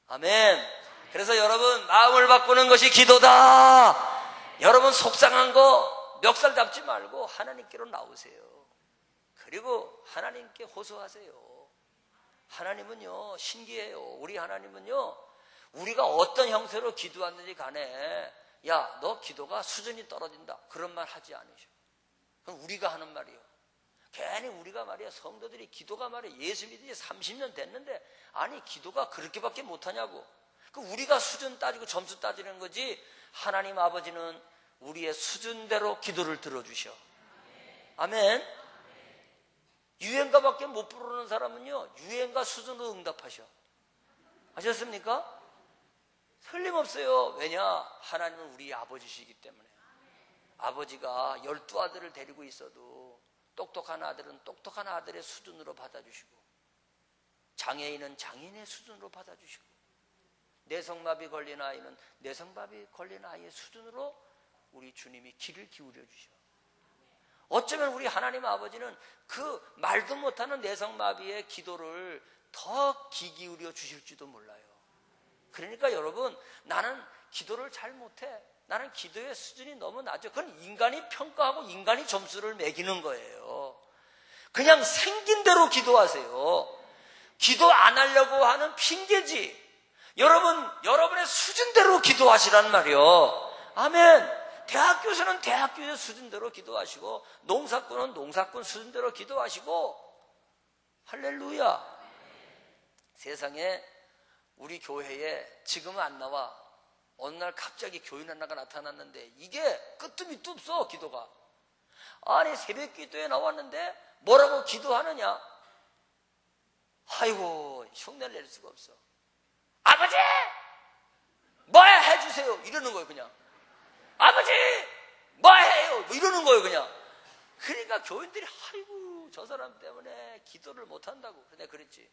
아멘. 그래서 여러분, 마음을 바꾸는 것이 기도다. 여러분, 속상한 거 멱살 잡지 말고 하나님께로 나오세요. 그리고 하나님께 호소하세요. 하나님은요 신기해요. 우리 하나님은요 우리가 어떤 형태로 기도하는지 간에, 야, 너 기도가 수준이 떨어진다, 그런 말 하지 않으셔. 그건 우리가 하는 말이에요. 괜히 우리가 말이야, 성도들이 기도가 말이야, 예수 믿은 지 30년 됐는데 아니 기도가 그렇게밖에 못하냐고. 그 우리가 수준 따지고 점수 따지는 거지, 하나님 아버지는 우리의 수준대로 기도를 들어주셔. 아멘. 유행가밖에 못 부르는 사람은요 유행가 수준으로 응답하셔. 아셨습니까? 틀림없어요. 왜냐? 하나님은 우리 아버지시기 때문에. 아버지가 12아들을 데리고 있어도 똑똑한 아들은 똑똑한 아들의 수준으로 받아주시고, 장애인은 장애인의 수준으로 받아주시고, 뇌성마비 걸린 아이는 뇌성마비 걸린 아이의 수준으로 우리 주님이 귀를 기울여 주셔. 어쩌면 우리 하나님 아버지는 그 말도 못하는 뇌성마비의 기도를 더 귀 기울여 주실지도 몰라요. 그러니까 여러분, 나는 기도를 잘 못해, 나는 기도의 수준이 너무 낮아, 그건 인간이 평가하고 인간이 점수를 매기는 거예요. 그냥 생긴 대로 기도하세요. 기도 안 하려고 하는 핑계지. 여러분의 수준대로 기도하시란 말이요. 아멘. 대학교에서는 대학교의 수준대로 기도하시고, 농사꾼은 농사꾼 수준대로 기도하시고. 할렐루야. 세상에 우리 교회에 지금은 안 나와. 어느 날 갑자기 교인 하나가 나타났는데 이게 끝도 밑도 없어, 기도가. 아니, 새벽 기도에 나왔는데 뭐라고 기도하느냐? 아이고, 흉내를 낼 수가 없어. 아버지! 뭐 해주세요! 이러는 거예요, 그냥. 아버지! 뭐 해요! 뭐 이러는 거예요, 그냥. 그러니까 교인들이, 아이고, 저 사람 때문에 기도를 못한다고. 내가 그랬지.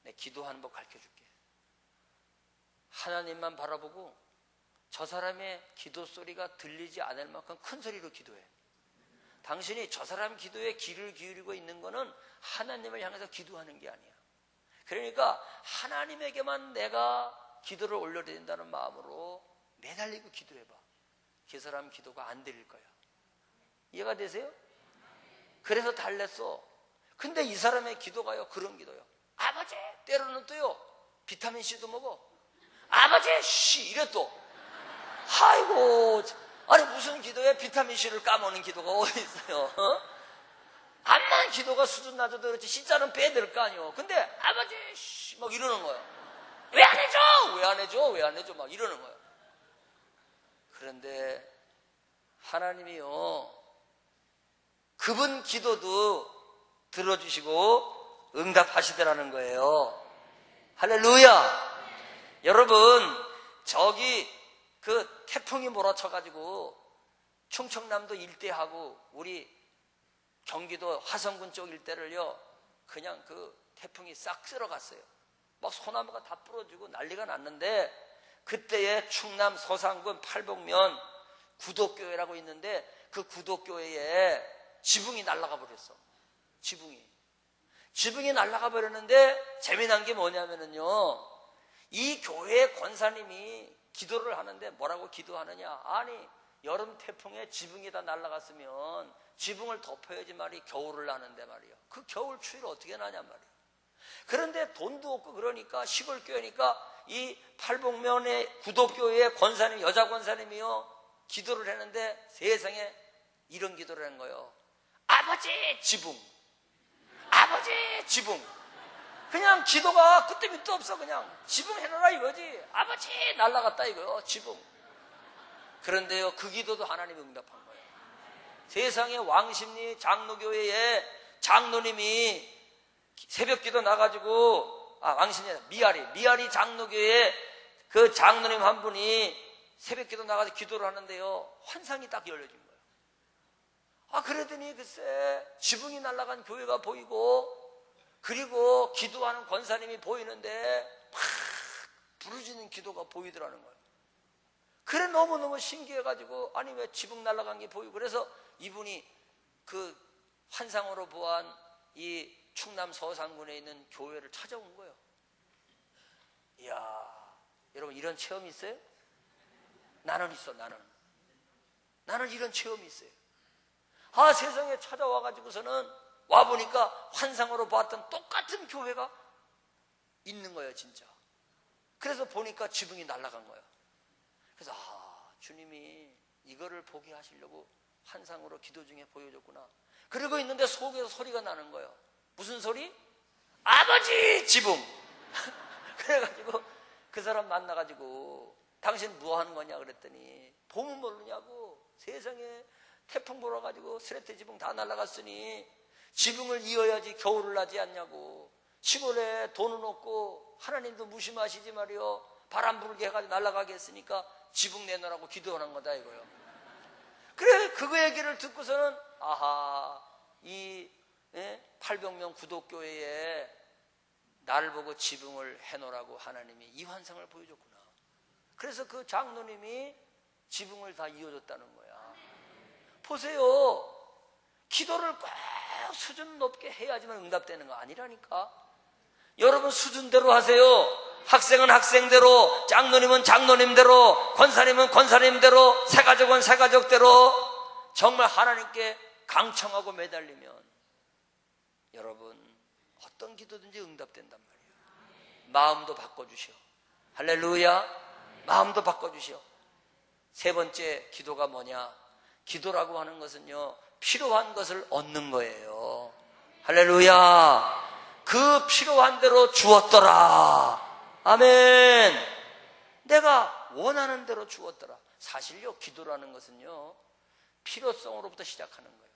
내가 기도하는 법 가르쳐 줄게. 하나님만 바라보고 저 사람의 기도 소리가 들리지 않을 만큼 큰 소리로 기도해. 당신이 저 사람 기도에 귀를 기울이고 있는 거는 하나님을 향해서 기도하는 게 아니야. 그러니까 하나님에게만 내가 기도를 올려드린다는 마음으로 매달리고 기도해봐. 그 사람 기도가 안 들릴 거야. 이해가 되세요? 그래서 달랬어. 근데 이 사람의 기도가요, 그런 기도요. 아버지, 때로는 또요, 비타민C도 먹어. 아버지, 이래 또. 아이고, 아니 무슨 기도에 비타민C를 까먹는 기도가 어디 있어요? 어? 암만 기도가 수준 낮아도 그렇지 C자는 빼야 될 거 아니에요. 근데 아버지, 막 이러는 거예요. 왜 안 해줘? 왜 안 해줘? 왜 안 해줘? 막 이러는 거예요. 그런데 하나님이요, 그분 기도도 들어주시고 응답하시더라는 거예요. 할렐루야. 여러분, 저기 그 태풍이 몰아쳐가지고 충청남도 일대하고 우리 경기도 화성군 쪽 일대를요, 그냥 그 태풍이 싹 쓸어갔어요. 막 소나무가 다 부러지고 난리가 났는데, 그때에 충남 서산군 팔복면 구독교회라고 있는데 그 구독교회에 지붕이 날아가 버렸어. 지붕이 날아가 버렸는데 재미난 게 뭐냐면은요, 이 교회 권사님이 기도를 하는데 뭐라고 기도하느냐? 아니, 여름 태풍에 지붕이 다 날아갔으면 지붕을 덮어야지 말이 겨울을 나는데 말이야. 그 겨울 추위를 어떻게 나냔 말이야. 그런데 돈도 없고 그러니까 시골 교회니까 이 팔복면의 구독교회의 권사님, 여자 권사님이요, 기도를 했는데 세상에 이런 기도를 한 거예요. 아버지 지붕, 아버지 지붕. 그냥 기도가 끝도 밑도 없어. 그냥 지붕 해놔라 이거지. 아버지 날라갔다 이거요, 지붕. 그런데요, 그 기도도 하나님이 응답한 거예요. 세상에 왕십리 장로교회에 장로님이 새벽 기도 나가지고, 왕십리 미아리 장로교회 그 장로님 한 분이 새벽 기도 나가서 기도를 하는데요, 환상이 딱 열려진 거예요. 그러더니 글쎄 지붕이 날아간 교회가 보이고, 그리고 기도하는 권사님이 보이는데 막 부르짖는 기도가 보이더라는 거예요. 그래 너무너무 신기해가지고, 아니 왜 지붕 날아간 게 보이고, 그래서 이분이 그 환상으로 보한 이 충남 서산군에 있는 교회를 찾아온 거예요. 이야, 여러분 이런 체험이 있어요? 나는 있어. 나는 이런 체험이 있어요. 세상에 찾아와가지고서는 와보니까 환상으로 봤던 똑같은 교회가 있는 거예요, 진짜. 그래서 보니까 지붕이 날아간 거예요. 그래서 주님이 이거를 보게 하시려고 환상으로 기도 중에 보여줬구나. 그러고 있는데 속에서 소리가 나는 거예요. 무슨 소리? 아버지 지붕. 그래가지고 그 사람 만나가지고, 당신 뭐 하는 거냐 그랬더니, 보면 모르냐고, 세상에 태풍 불어가지고 스레트 지붕 다 날아갔으니 지붕을 이어야지 겨울을 나지 않냐고. 시골에 돈은 없고 하나님도 무심하시지 말이요, 바람 불게 해가지고 날아가게 했으니까 지붕 내놓으라고 기도하는 거다 이거요. 그래, 그거 얘기를 듣고서는 이 팔병명 구독교회에 나를 보고 지붕을 해놓으라고 하나님이 이 환상을 보여줬구나. 그래서 그 장로님이 지붕을 다 이어줬다는 거야. 보세요, 기도를 꼭 수준 높게 해야지만 응답되는 거 아니라니까. 여러분 수준대로 하세요. 학생은 학생대로, 장로님은 장로님대로, 권사님은 권사님대로, 새가족은 새가족대로 정말 하나님께 강청하고 매달리면 여러분 어떤 기도든지 응답된단 말이에요. 마음도 바꿔주시오. 할렐루야. 마음도 바꿔주시오. 세 번째 기도가 뭐냐? 기도라고 하는 것은요, 필요한 것을 얻는 거예요. 할렐루야. 그 필요한 대로 주었더라. 아멘. 내가 원하는 대로 주었더라. 사실요, 기도라는 것은요, 필요성으로부터 시작하는 거예요.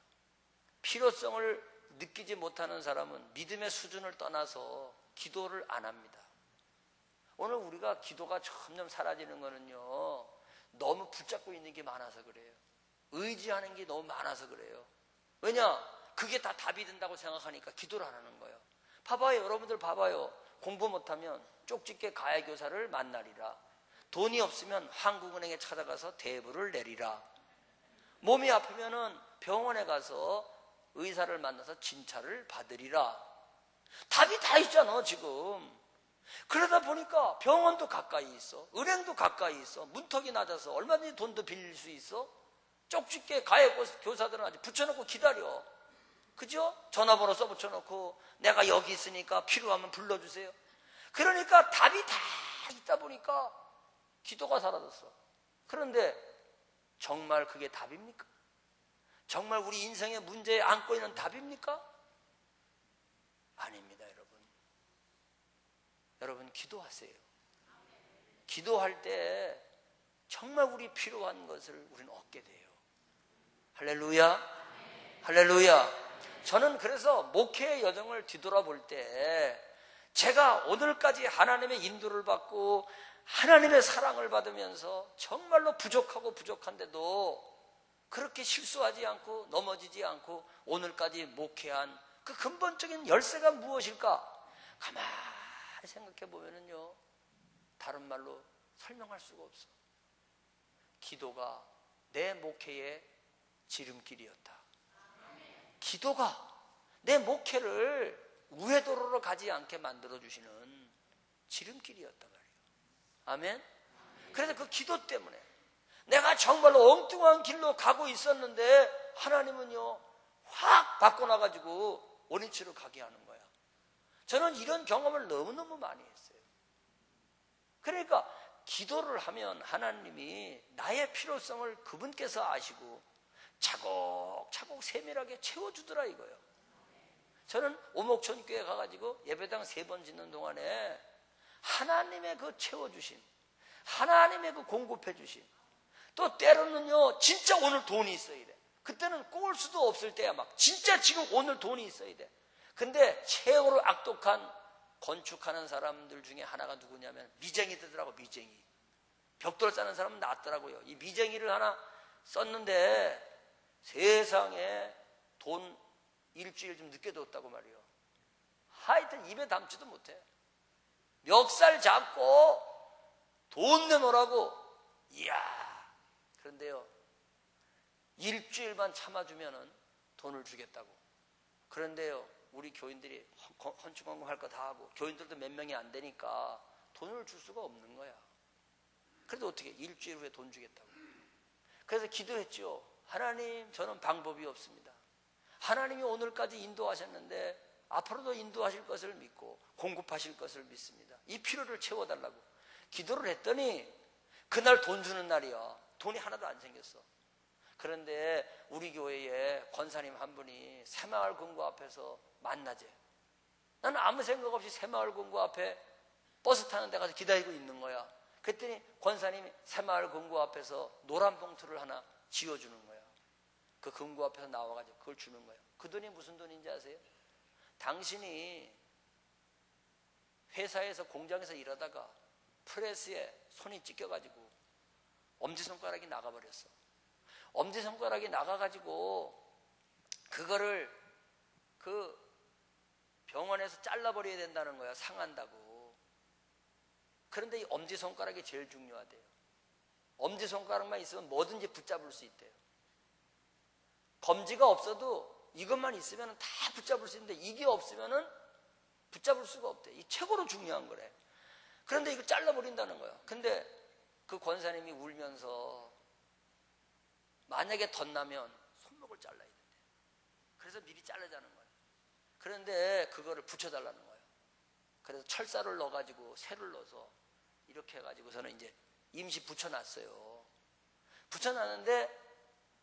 필요성을 느끼지 못하는 사람은 믿음의 수준을 떠나서 기도를 안 합니다. 오늘 우리가 기도가 점점 사라지는 거는요, 너무 붙잡고 있는 게 많아서 그래요. 의지하는 게 너무 많아서 그래요. 왜냐? 그게 다 답이 된다고 생각하니까 기도를 안 하는 거예요. 봐봐요, 여러분들 봐봐요. 공부 못하면 쪽집게 가해교사를 만나리라. 돈이 없으면 한국은행에 찾아가서 대부를 내리라. 몸이 아프면은 병원에 가서 의사를 만나서 진찰을 받으리라. 답이 다 있잖아 지금. 그러다 보니까 병원도 가까이 있어, 은행도 가까이 있어, 문턱이 낮아서 얼마든지 돈도 빌릴 수 있어. 쪽집게 가해 교사들은 아주 붙여놓고 기다려. 그죠? 전화번호 써붙여놓고 내가 여기 있으니까 필요하면 불러주세요. 그러니까 답이 다 있다 보니까 기도가 사라졌어. 그런데 정말 그게 답입니까? 정말 우리 인생의 문제에 안고 있는 답입니까? 아닙니다, 여러분. 여러분 기도하세요. 기도할 때 정말 우리 필요한 것을 우리는 얻게 돼요. 할렐루야. 할렐루야. 저는 그래서 목회의 여정을 뒤돌아볼 때 제가 오늘까지 하나님의 인도를 받고 하나님의 사랑을 받으면서 정말로 부족하고 부족한데도 그렇게 실수하지 않고 넘어지지 않고 오늘까지 목회한 그 근본적인 열쇠가 무엇일까? 가만히 생각해 보면은요, 다른 말로 설명할 수가 없어. 기도가 내 목회의 지름길이었다. 기도가 내 목회를 우회도로로 가지 않게 만들어주시는 지름길이었단 말이에요. 아멘? 그래서 그 기도 때문에 내가 정말로 엉뚱한 길로 가고 있었는데 하나님은요 확 바꿔놔가지고 원위치로 가게 하는 거야. 저는 이런 경험을 너무너무 많이 했어요. 그러니까 기도를 하면 하나님이 나의 필요성을 그분께서 아시고 차곡차곡 세밀하게 채워주더라 이거예요. 저는 오목천 교회 가가지고 예배당 3번 짓는 동안에 하나님의 그 채워주심, 하나님의 그 공급해주심, 또 때로는요 진짜 오늘 돈이 있어야 돼. 그때는 꼴 수도 없을 때야 막 진짜 지금 오늘 돈이 있어야 돼. 근데 최고로 악독한 건축하는 사람들 중에 하나가 누구냐면 미쟁이들더라고. 미쟁이. 벽돌 싸는 사람은 낫더라고요. 이 미쟁이를 하나 썼는데 세상에 돈 일주일 좀 늦게 뒀다고 말이에요. 하여튼 입에 담지도 못해. 멱살 잡고 돈 내놓으라고. 이야. 그런데요 일주일만 참아주면은 돈을 주겠다고. 그런데요 우리 교인들이 헌축원금 할 거 다 하고 교인들도 몇 명이 안 되니까 돈을 줄 수가 없는 거야. 그래도 어떻게 일주일 후에 돈 주겠다고. 그래서 기도했죠. 하나님 저는 방법이 없습니다. 하나님이 오늘까지 인도하셨는데 앞으로도 인도하실 것을 믿고 공급하실 것을 믿습니다. 이 필요를 채워달라고 기도를 했더니 그날 돈 주는 날이야. 돈이 하나도 안 생겼어. 그런데 우리 교회에 권사님 한 분이 새마을 금고 앞에서 만나재. 나는 아무 생각 없이 새마을 금고 앞에 버스 타는 데 가서 기다리고 있는 거야. 그랬더니 권사님이 새마을 금고 앞에서 노란 봉투를 하나 지어주는 거야. 그 금고 앞에서 나와가지고 그걸 주는 거야. 그 돈이 무슨 돈인지 아세요? 당신이 회사에서 공장에서 일하다가 프레스에 손이 찢겨가지고 엄지손가락이 나가버렸어. 엄지손가락이 나가가지고 그거를 그 병원에서 잘라버려야 된다는 거야. 상한다고. 그런데 이 엄지손가락이 제일 중요하대요. 엄지손가락만 있으면 뭐든지 붙잡을 수 있대요. 검지가 없어도 이것만 있으면 다 붙잡을 수 있는데 이게 없으면 붙잡을 수가 없대. 이 최고로 중요한 거래. 그런데 이거 잘라버린다는 거야. 근데 그 권사님이 울면서 만약에 덧나면 손목을 잘라야 된대. 그래서 미리 자르자는 거야. 그런데 그거를 붙여달라는 거예요. 그래서 철사를 넣어가지고 새를 넣어서 이렇게 해가지고서는 이제 임시 붙여놨어요. 붙여놨는데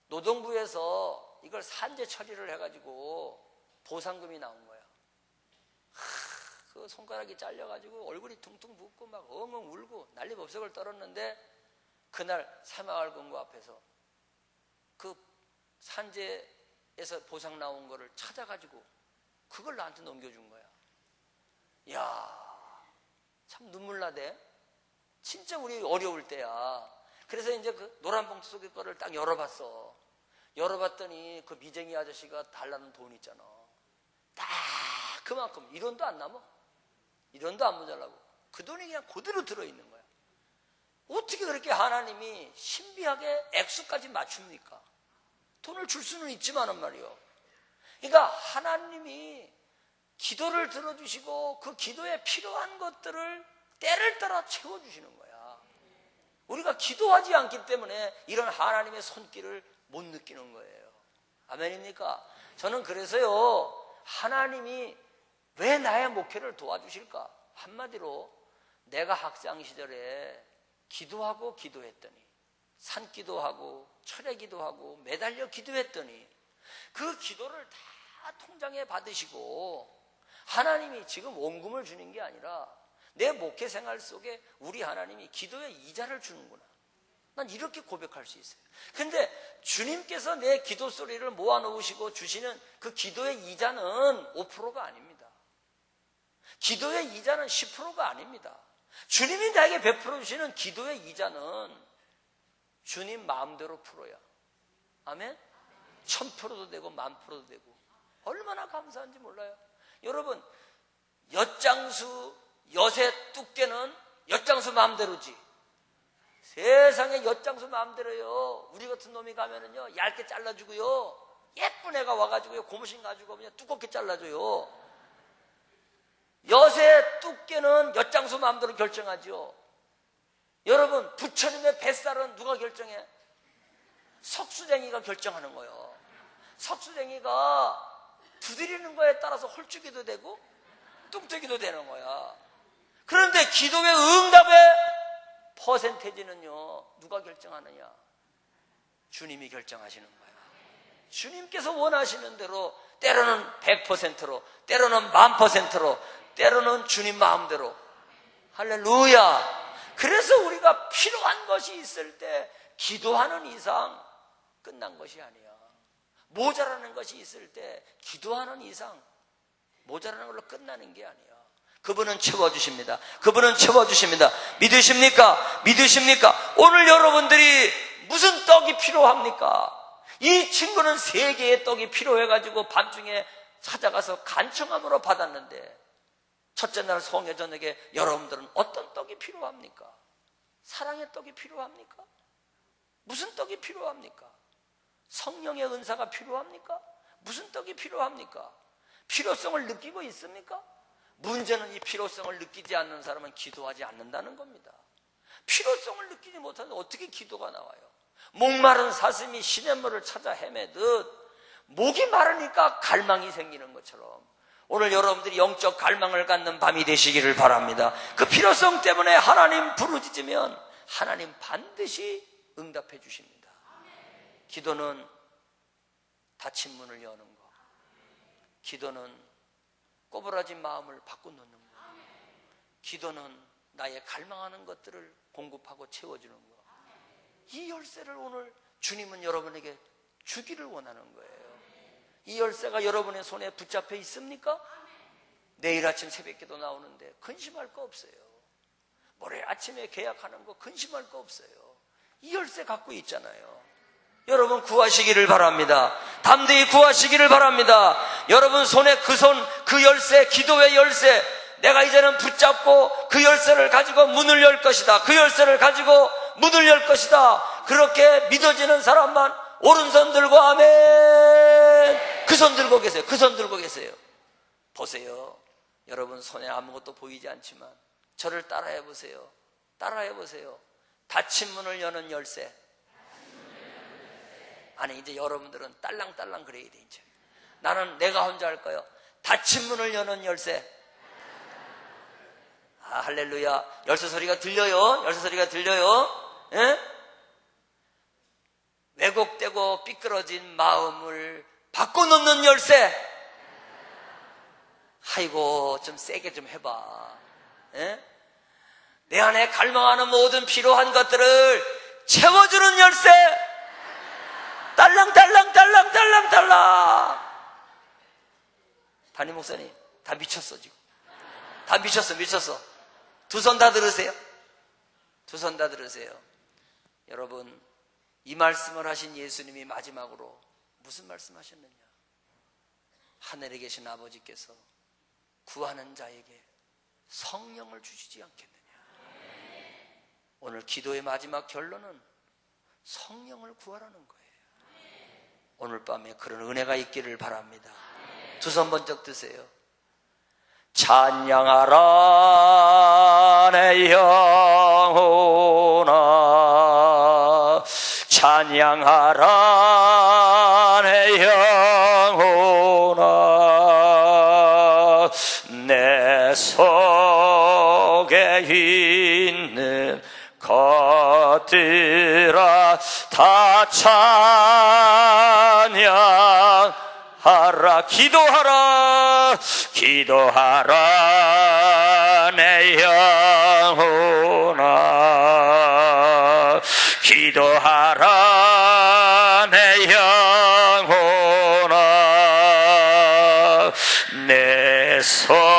노동부에서 이걸 산재 처리를 해가지고 보상금이 나온 거야. 그 손가락이 잘려가지고 얼굴이 퉁퉁 붓고 막 엉엉 울고 난리법석을 떨었는데 그날 새마을 금고 앞에서 그 산재에서 보상 나온 거를 찾아가지고 그걸 나한테 넘겨준 거야. 이야, 참 눈물 나대. 진짜 우리 어려울 때야. 그래서 이제 그 노란 봉투 속에 거를 딱 열어봤어. 열어봤더니 그 미쟁이 아저씨가 달라는 돈 있잖아. 딱 그만큼 1원도 안 남아. 1원도 안 모자라고. 그 돈이 그냥 그대로 들어있는 거야. 어떻게 그렇게 하나님이 신비하게 액수까지 맞춥니까? 돈을 줄 수는 있지만은 말이요. 그러니까 하나님이 기도를 들어주시고 그 기도에 필요한 것들을 때를 따라 채워주시는 거야. 우리가 기도하지 않기 때문에 이런 하나님의 손길을 못 느끼는 거예요. 아멘입니까? 저는 그래서요, 하나님이 왜 나의 목회를 도와주실까? 한마디로 내가 학창 시절에 기도하고 기도했더니, 산기도하고 철야기도하고 매달려 기도했더니 그 기도를 다 통장에 받으시고 하나님이 지금 원금을 주는 게 아니라 내 목회 생활 속에 우리 하나님이 기도의 이자를 주는구나. 난 이렇게 고백할 수 있어요. 근데 주님께서 내 기도 소리를 모아놓으시고 주시는 그 기도의 이자는 5%가 아닙니다. 기도의 이자는 10%가 아닙니다. 주님이 나에게 베풀어 주시는 기도의 이자는 주님 마음대로 풀어야. 아멘? 1000%도 되고 10,000%도 되고 얼마나 감사한지 몰라요. 여러분, 엿장수 엿의 두께는 엿장수 마음대로지. 세상에 엿장수 마음대로요. 우리 같은 놈이 가면은요, 얇게 잘라주고요, 예쁜 애가 와가지고요, 고무신 가지고 그냥 두껍게 잘라줘요. 엿의 두께는 엿장수 마음대로 결정하죠. 여러분, 부처님의 뱃살은 누가 결정해? 석수쟁이가 결정하는 거예요. 석수쟁이가 두드리는 거에 따라서 홀쭉이도 되고 뚱뚱이도 되는 거야. 그런데 기도의 응답의 퍼센테이지는요, 누가 결정하느냐? 주님이 결정하시는 거야. 주님께서 원하시는 대로, 때로는 100%로, 때로는 10,000%로, 때로는 주님 마음대로. 할렐루야. 그래서 우리가 필요한 것이 있을 때 기도하는 이상 끝난 것이 아니야. 모자라는 것이 있을 때 기도하는 이상 모자라는 걸로 끝나는 게 아니야. 그분은 채워주십니다. 그분은 채워주십니다. 믿으십니까? 믿으십니까? 오늘 여러분들이 무슨 떡이 필요합니까? 이 친구는 3개의 떡이 필요해가지고 밤중에 찾아가서 간청함으로 받았는데, 첫째 날 성회 저녁에 여러분들은 어떤 떡이 필요합니까? 사랑의 떡이 필요합니까? 무슨 떡이 필요합니까? 성령의 은사가 필요합니까? 무슨 떡이 필요합니까? 필요성을 느끼고 있습니까? 문제는 이 필요성을 느끼지 않는 사람은 기도하지 않는다는 겁니다. 필요성을 느끼지 못하는데 어떻게 기도가 나와요? 목마른 사슴이 시냇물을 찾아 헤매듯 목이 마르니까 갈망이 생기는 것처럼 오늘 여러분들이 영적 갈망을 갖는 밤이 되시기를 바랍니다. 그 필요성 때문에 하나님 부르짖으면 하나님 반드시 응답해 주십니다. 기도는 닫힌 문을 여는 거, 기도는 꼬부라진 마음을 바꿔놓는 거, 기도는 나의 갈망하는 것들을 공급하고 채워주는 거. 이 열쇠를 오늘 주님은 여러분에게 주기를 원하는 거예요. 이 열쇠가 여러분의 손에 붙잡혀 있습니까? 내일 아침 새벽기도 나오는데 근심할 거 없어요. 모레 아침에 계약하는 거 근심할 거 없어요. 이 열쇠 갖고 있잖아요. 여러분 구하시기를 바랍니다. 담대히 구하시기를 바랍니다. 여러분 손에 그 열쇠, 기도의 열쇠, 내가 이제는 붙잡고 그 열쇠를 가지고 문을 열 것이다. 그 열쇠를 가지고 문을 열 것이다. 그렇게 믿어지는 사람만 오른손 들고 아멘. 그 손 들고 계세요. 그 손 들고 계세요. 보세요. 여러분 손에 아무것도 보이지 않지만 저를 따라해 보세요. 따라해 보세요. 닫힌 문을 여는 열쇠. 아니 이제 여러분들은 딸랑딸랑 그래야 돼. 이제 나는 내가 혼자 할 거예요. 닫힌 문을 여는 열쇠. 아, 할렐루야. 열쇠 소리가 들려요. 열쇠 소리가 들려요. 예? 왜곡되고 삐뚤어진 마음을 바꿔놓는 열쇠. 아이고 좀 세게 좀 해봐. 예? 내 안에 갈망하는 모든 필요한 것들을 채워주는 열쇠. 딸랑딸랑딸랑딸랑딸랑. 담임 목사님 다 미쳤어 지금. 다 미쳤어. 두 손 다 들으세요. 두 손 다 들으세요. 여러분 이 말씀을 하신 예수님이 마지막으로 무슨 말씀하셨느냐? 하늘에 계신 아버지께서 구하는 자에게 성령을 주시지 않겠느냐? 오늘 기도의 마지막 결론은 성령을 구하라는 거예요. 오늘 밤에 그런 은혜가 있기를 바랍니다. 두 손 번쩍 드세요. 찬양하라 내 영혼아, 찬양하라 내 영혼아, 내 속에 있는 것들아 다 찬양하라. 기도하라, 기도하라 내 영혼아, 기도하라 내 영혼아, 내 속에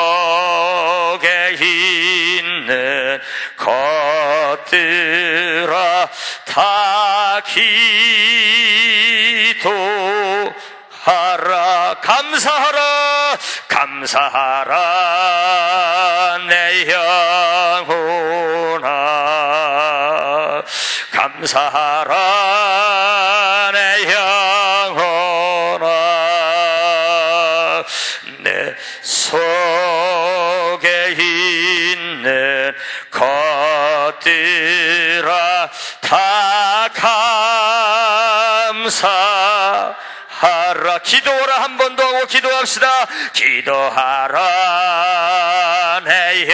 있는 것들아 다 기도하라. 감사하라, 감사하라 내 영혼아, 감사하라 내 영혼아, 내 속에 있는 것들아 다 감사하라. 기도하라. 한 번 더 하고 기도합시다. 기도하라 내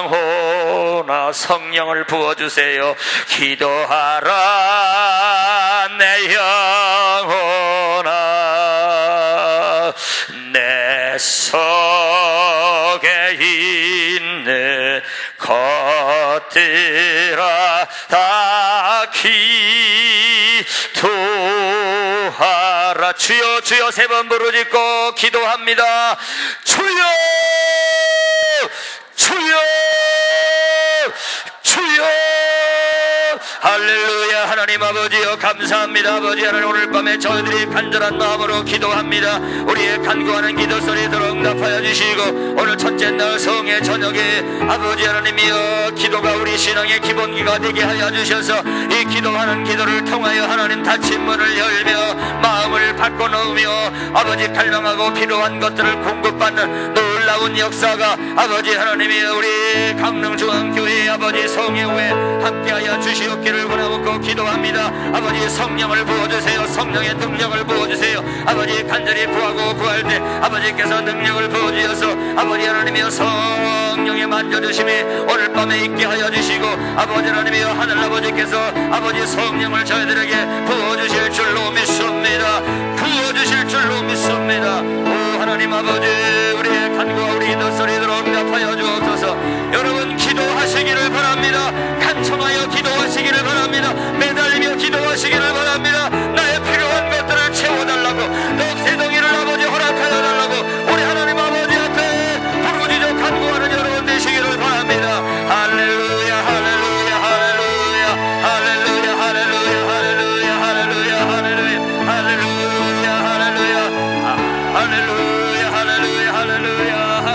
영혼아, 성령을 부어주세요. 기도하라 내 영혼아, 내 속에 있는 것들아 다 기도하라. 주여 주여 세 번 부르짖고 기도합니다. 주여 주여 주여. 할렐루야. 하나님 아버지여 감사합니다. 아버지 하나님, 오늘 밤에 저희들이 간절한 마음으로 기도합니다. 우리의 간구하는 기도 소리들을 응답하여 주시고, 오늘 첫째 날 성의 저녁에 아버지 하나님이여 기도가 우리 신앙의 기본기가 되게 하여 주셔서 이 기도하는 기도를 통하여 하나님 닫힌 문을 열며 마음을 바꿔놓으며 아버지 갈망하고 필요한 것들을 공급받는 놀라운 역사가 아버지 하나님이여 우리 강릉중앙교회 아버지 성회에 함께하여 주시옵기를 원하고 기도합니다. 아버지 성령을 부어주세요. 성령의 능력을 부어주세요. 아버지 간절히 구하고 구할 때 아버지께서 능력을 부어주셔서 아버지 하나님이여 성령의 만져주심이 오늘 밤에 있게 하여 주시고, 아버지 하나님이여 하늘아버지께서 아버지 성령을 저희들에게 부어주실 줄로 믿습니다. 부어주실 줄로 믿습니다. 오 하나님 아버지, 우리의 간구와 우리 기도 소리들을 응답하여 주옵소서. 여러분 기도하시기를 바랍니다. 간청하여 기도하시기를 바랍니다. 매달리며 기도하시기를 바랍니다. 나의 필요한 것들을 채워달라고, 녹새덩이를 아버지 허락하여 달라고 우리 하나님 아버지 앞에 부르짖어 간구하는 여러분 되시기를 바랍니다. 할렐루야 할렐루야 할렐루야 할렐루야 할렐루야 할렐루야 할렐루야 할렐루야 할렐루야 할렐루야 할렐루야 할렐루야 할렐루야 할렐루야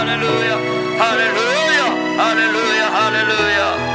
할렐루야 할렐루야 할렐루야 할렐루야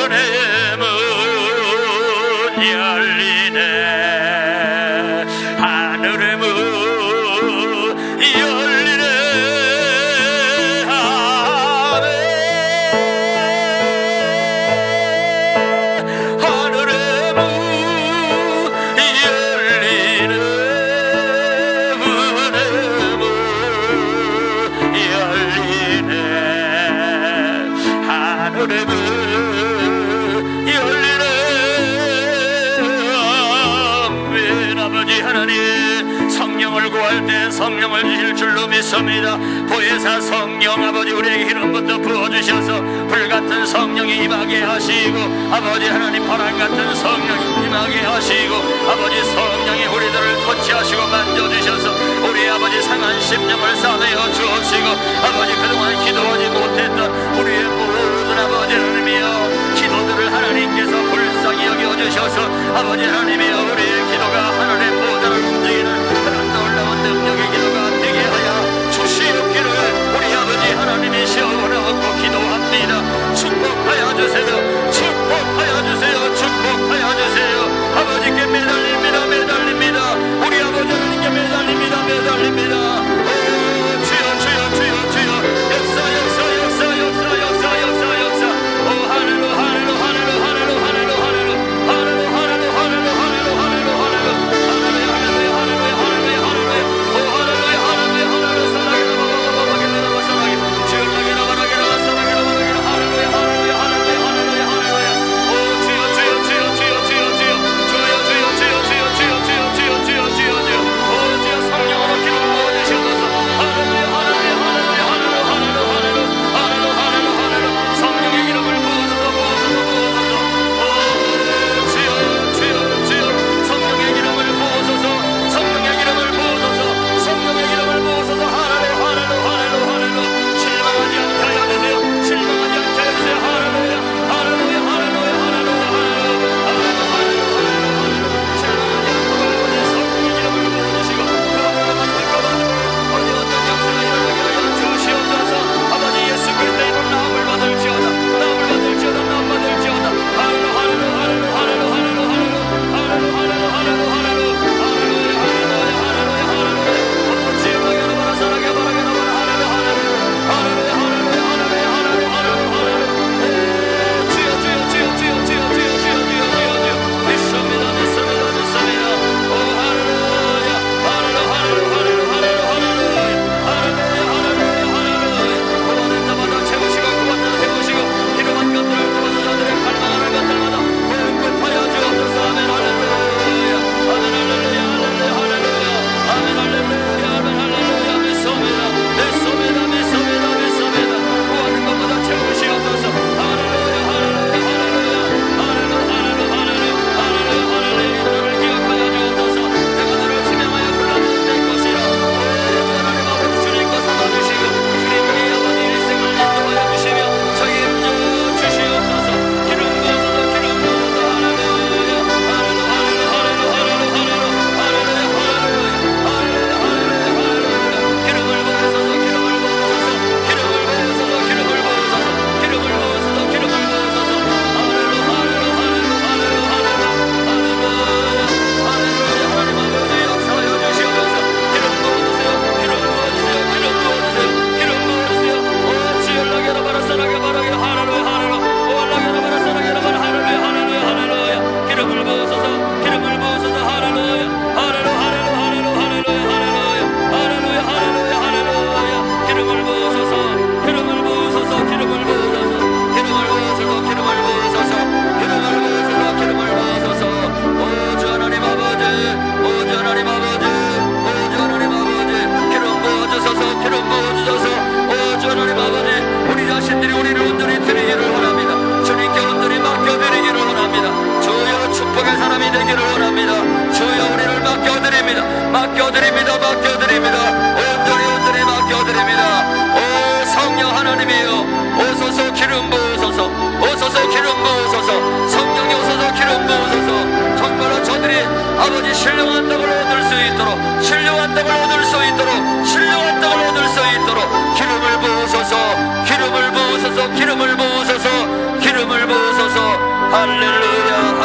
은혜의 문 열리네 하늘의 문 열리네 아멘 하늘의 문 열리네 은혜의 문 열리네 하늘의 문 열리네 아멘 아버지 하나님 성령을 구할 때 성령을 주실 줄로 믿습니다. 보혜사 성령 아버지 우리에게 이름부터 부어주셔서 불같은 성령이 임하게 하시고 아버지 하나님 바람같은 성령이 임하게 하시고 아버지 성령이 우리들을 터치하시고 만져주셔서 우리 아버지 상한 심령을 싸매어 주옵시고 아버지 그동안 기도하지 못했던 우리의 모든 아버지 하나님이여 기도들을 하나님께서 불쌍히 여겨주셔서 아버지 하나님이여 우리의 기도가 하늘의 보좌를 움직이는 그런 놀라운 능력의 기도가 되게 하여 주시옵기를 우리 아버지 하나님이 시원하고 기도합니다. 축복하여 주세요. 축복하여 주세요. 축복하여 주세요. 아버지께 매달립니다. 매달립니다. 우리 아버지 하나님께 매달립니다. 매달립니다. 오 주여 주여 주여 주여 역사 역사 역사 역사 역사 역사 역사 오 하늘로 하늘로 하늘로 하늘로 하늘로 하늘로 하늘로 하늘로 하늘로 하늘로 하늘로 하늘로 신령한 떡을 얻을 수 있도록, 신령한 떡을 얻을 수 있도록, 신령한 떡을 얻을 수 있도록 기름을 부으소서, 기름을 부으소서, 기름을 부으소서, 기름을 부으소서. 할렐루야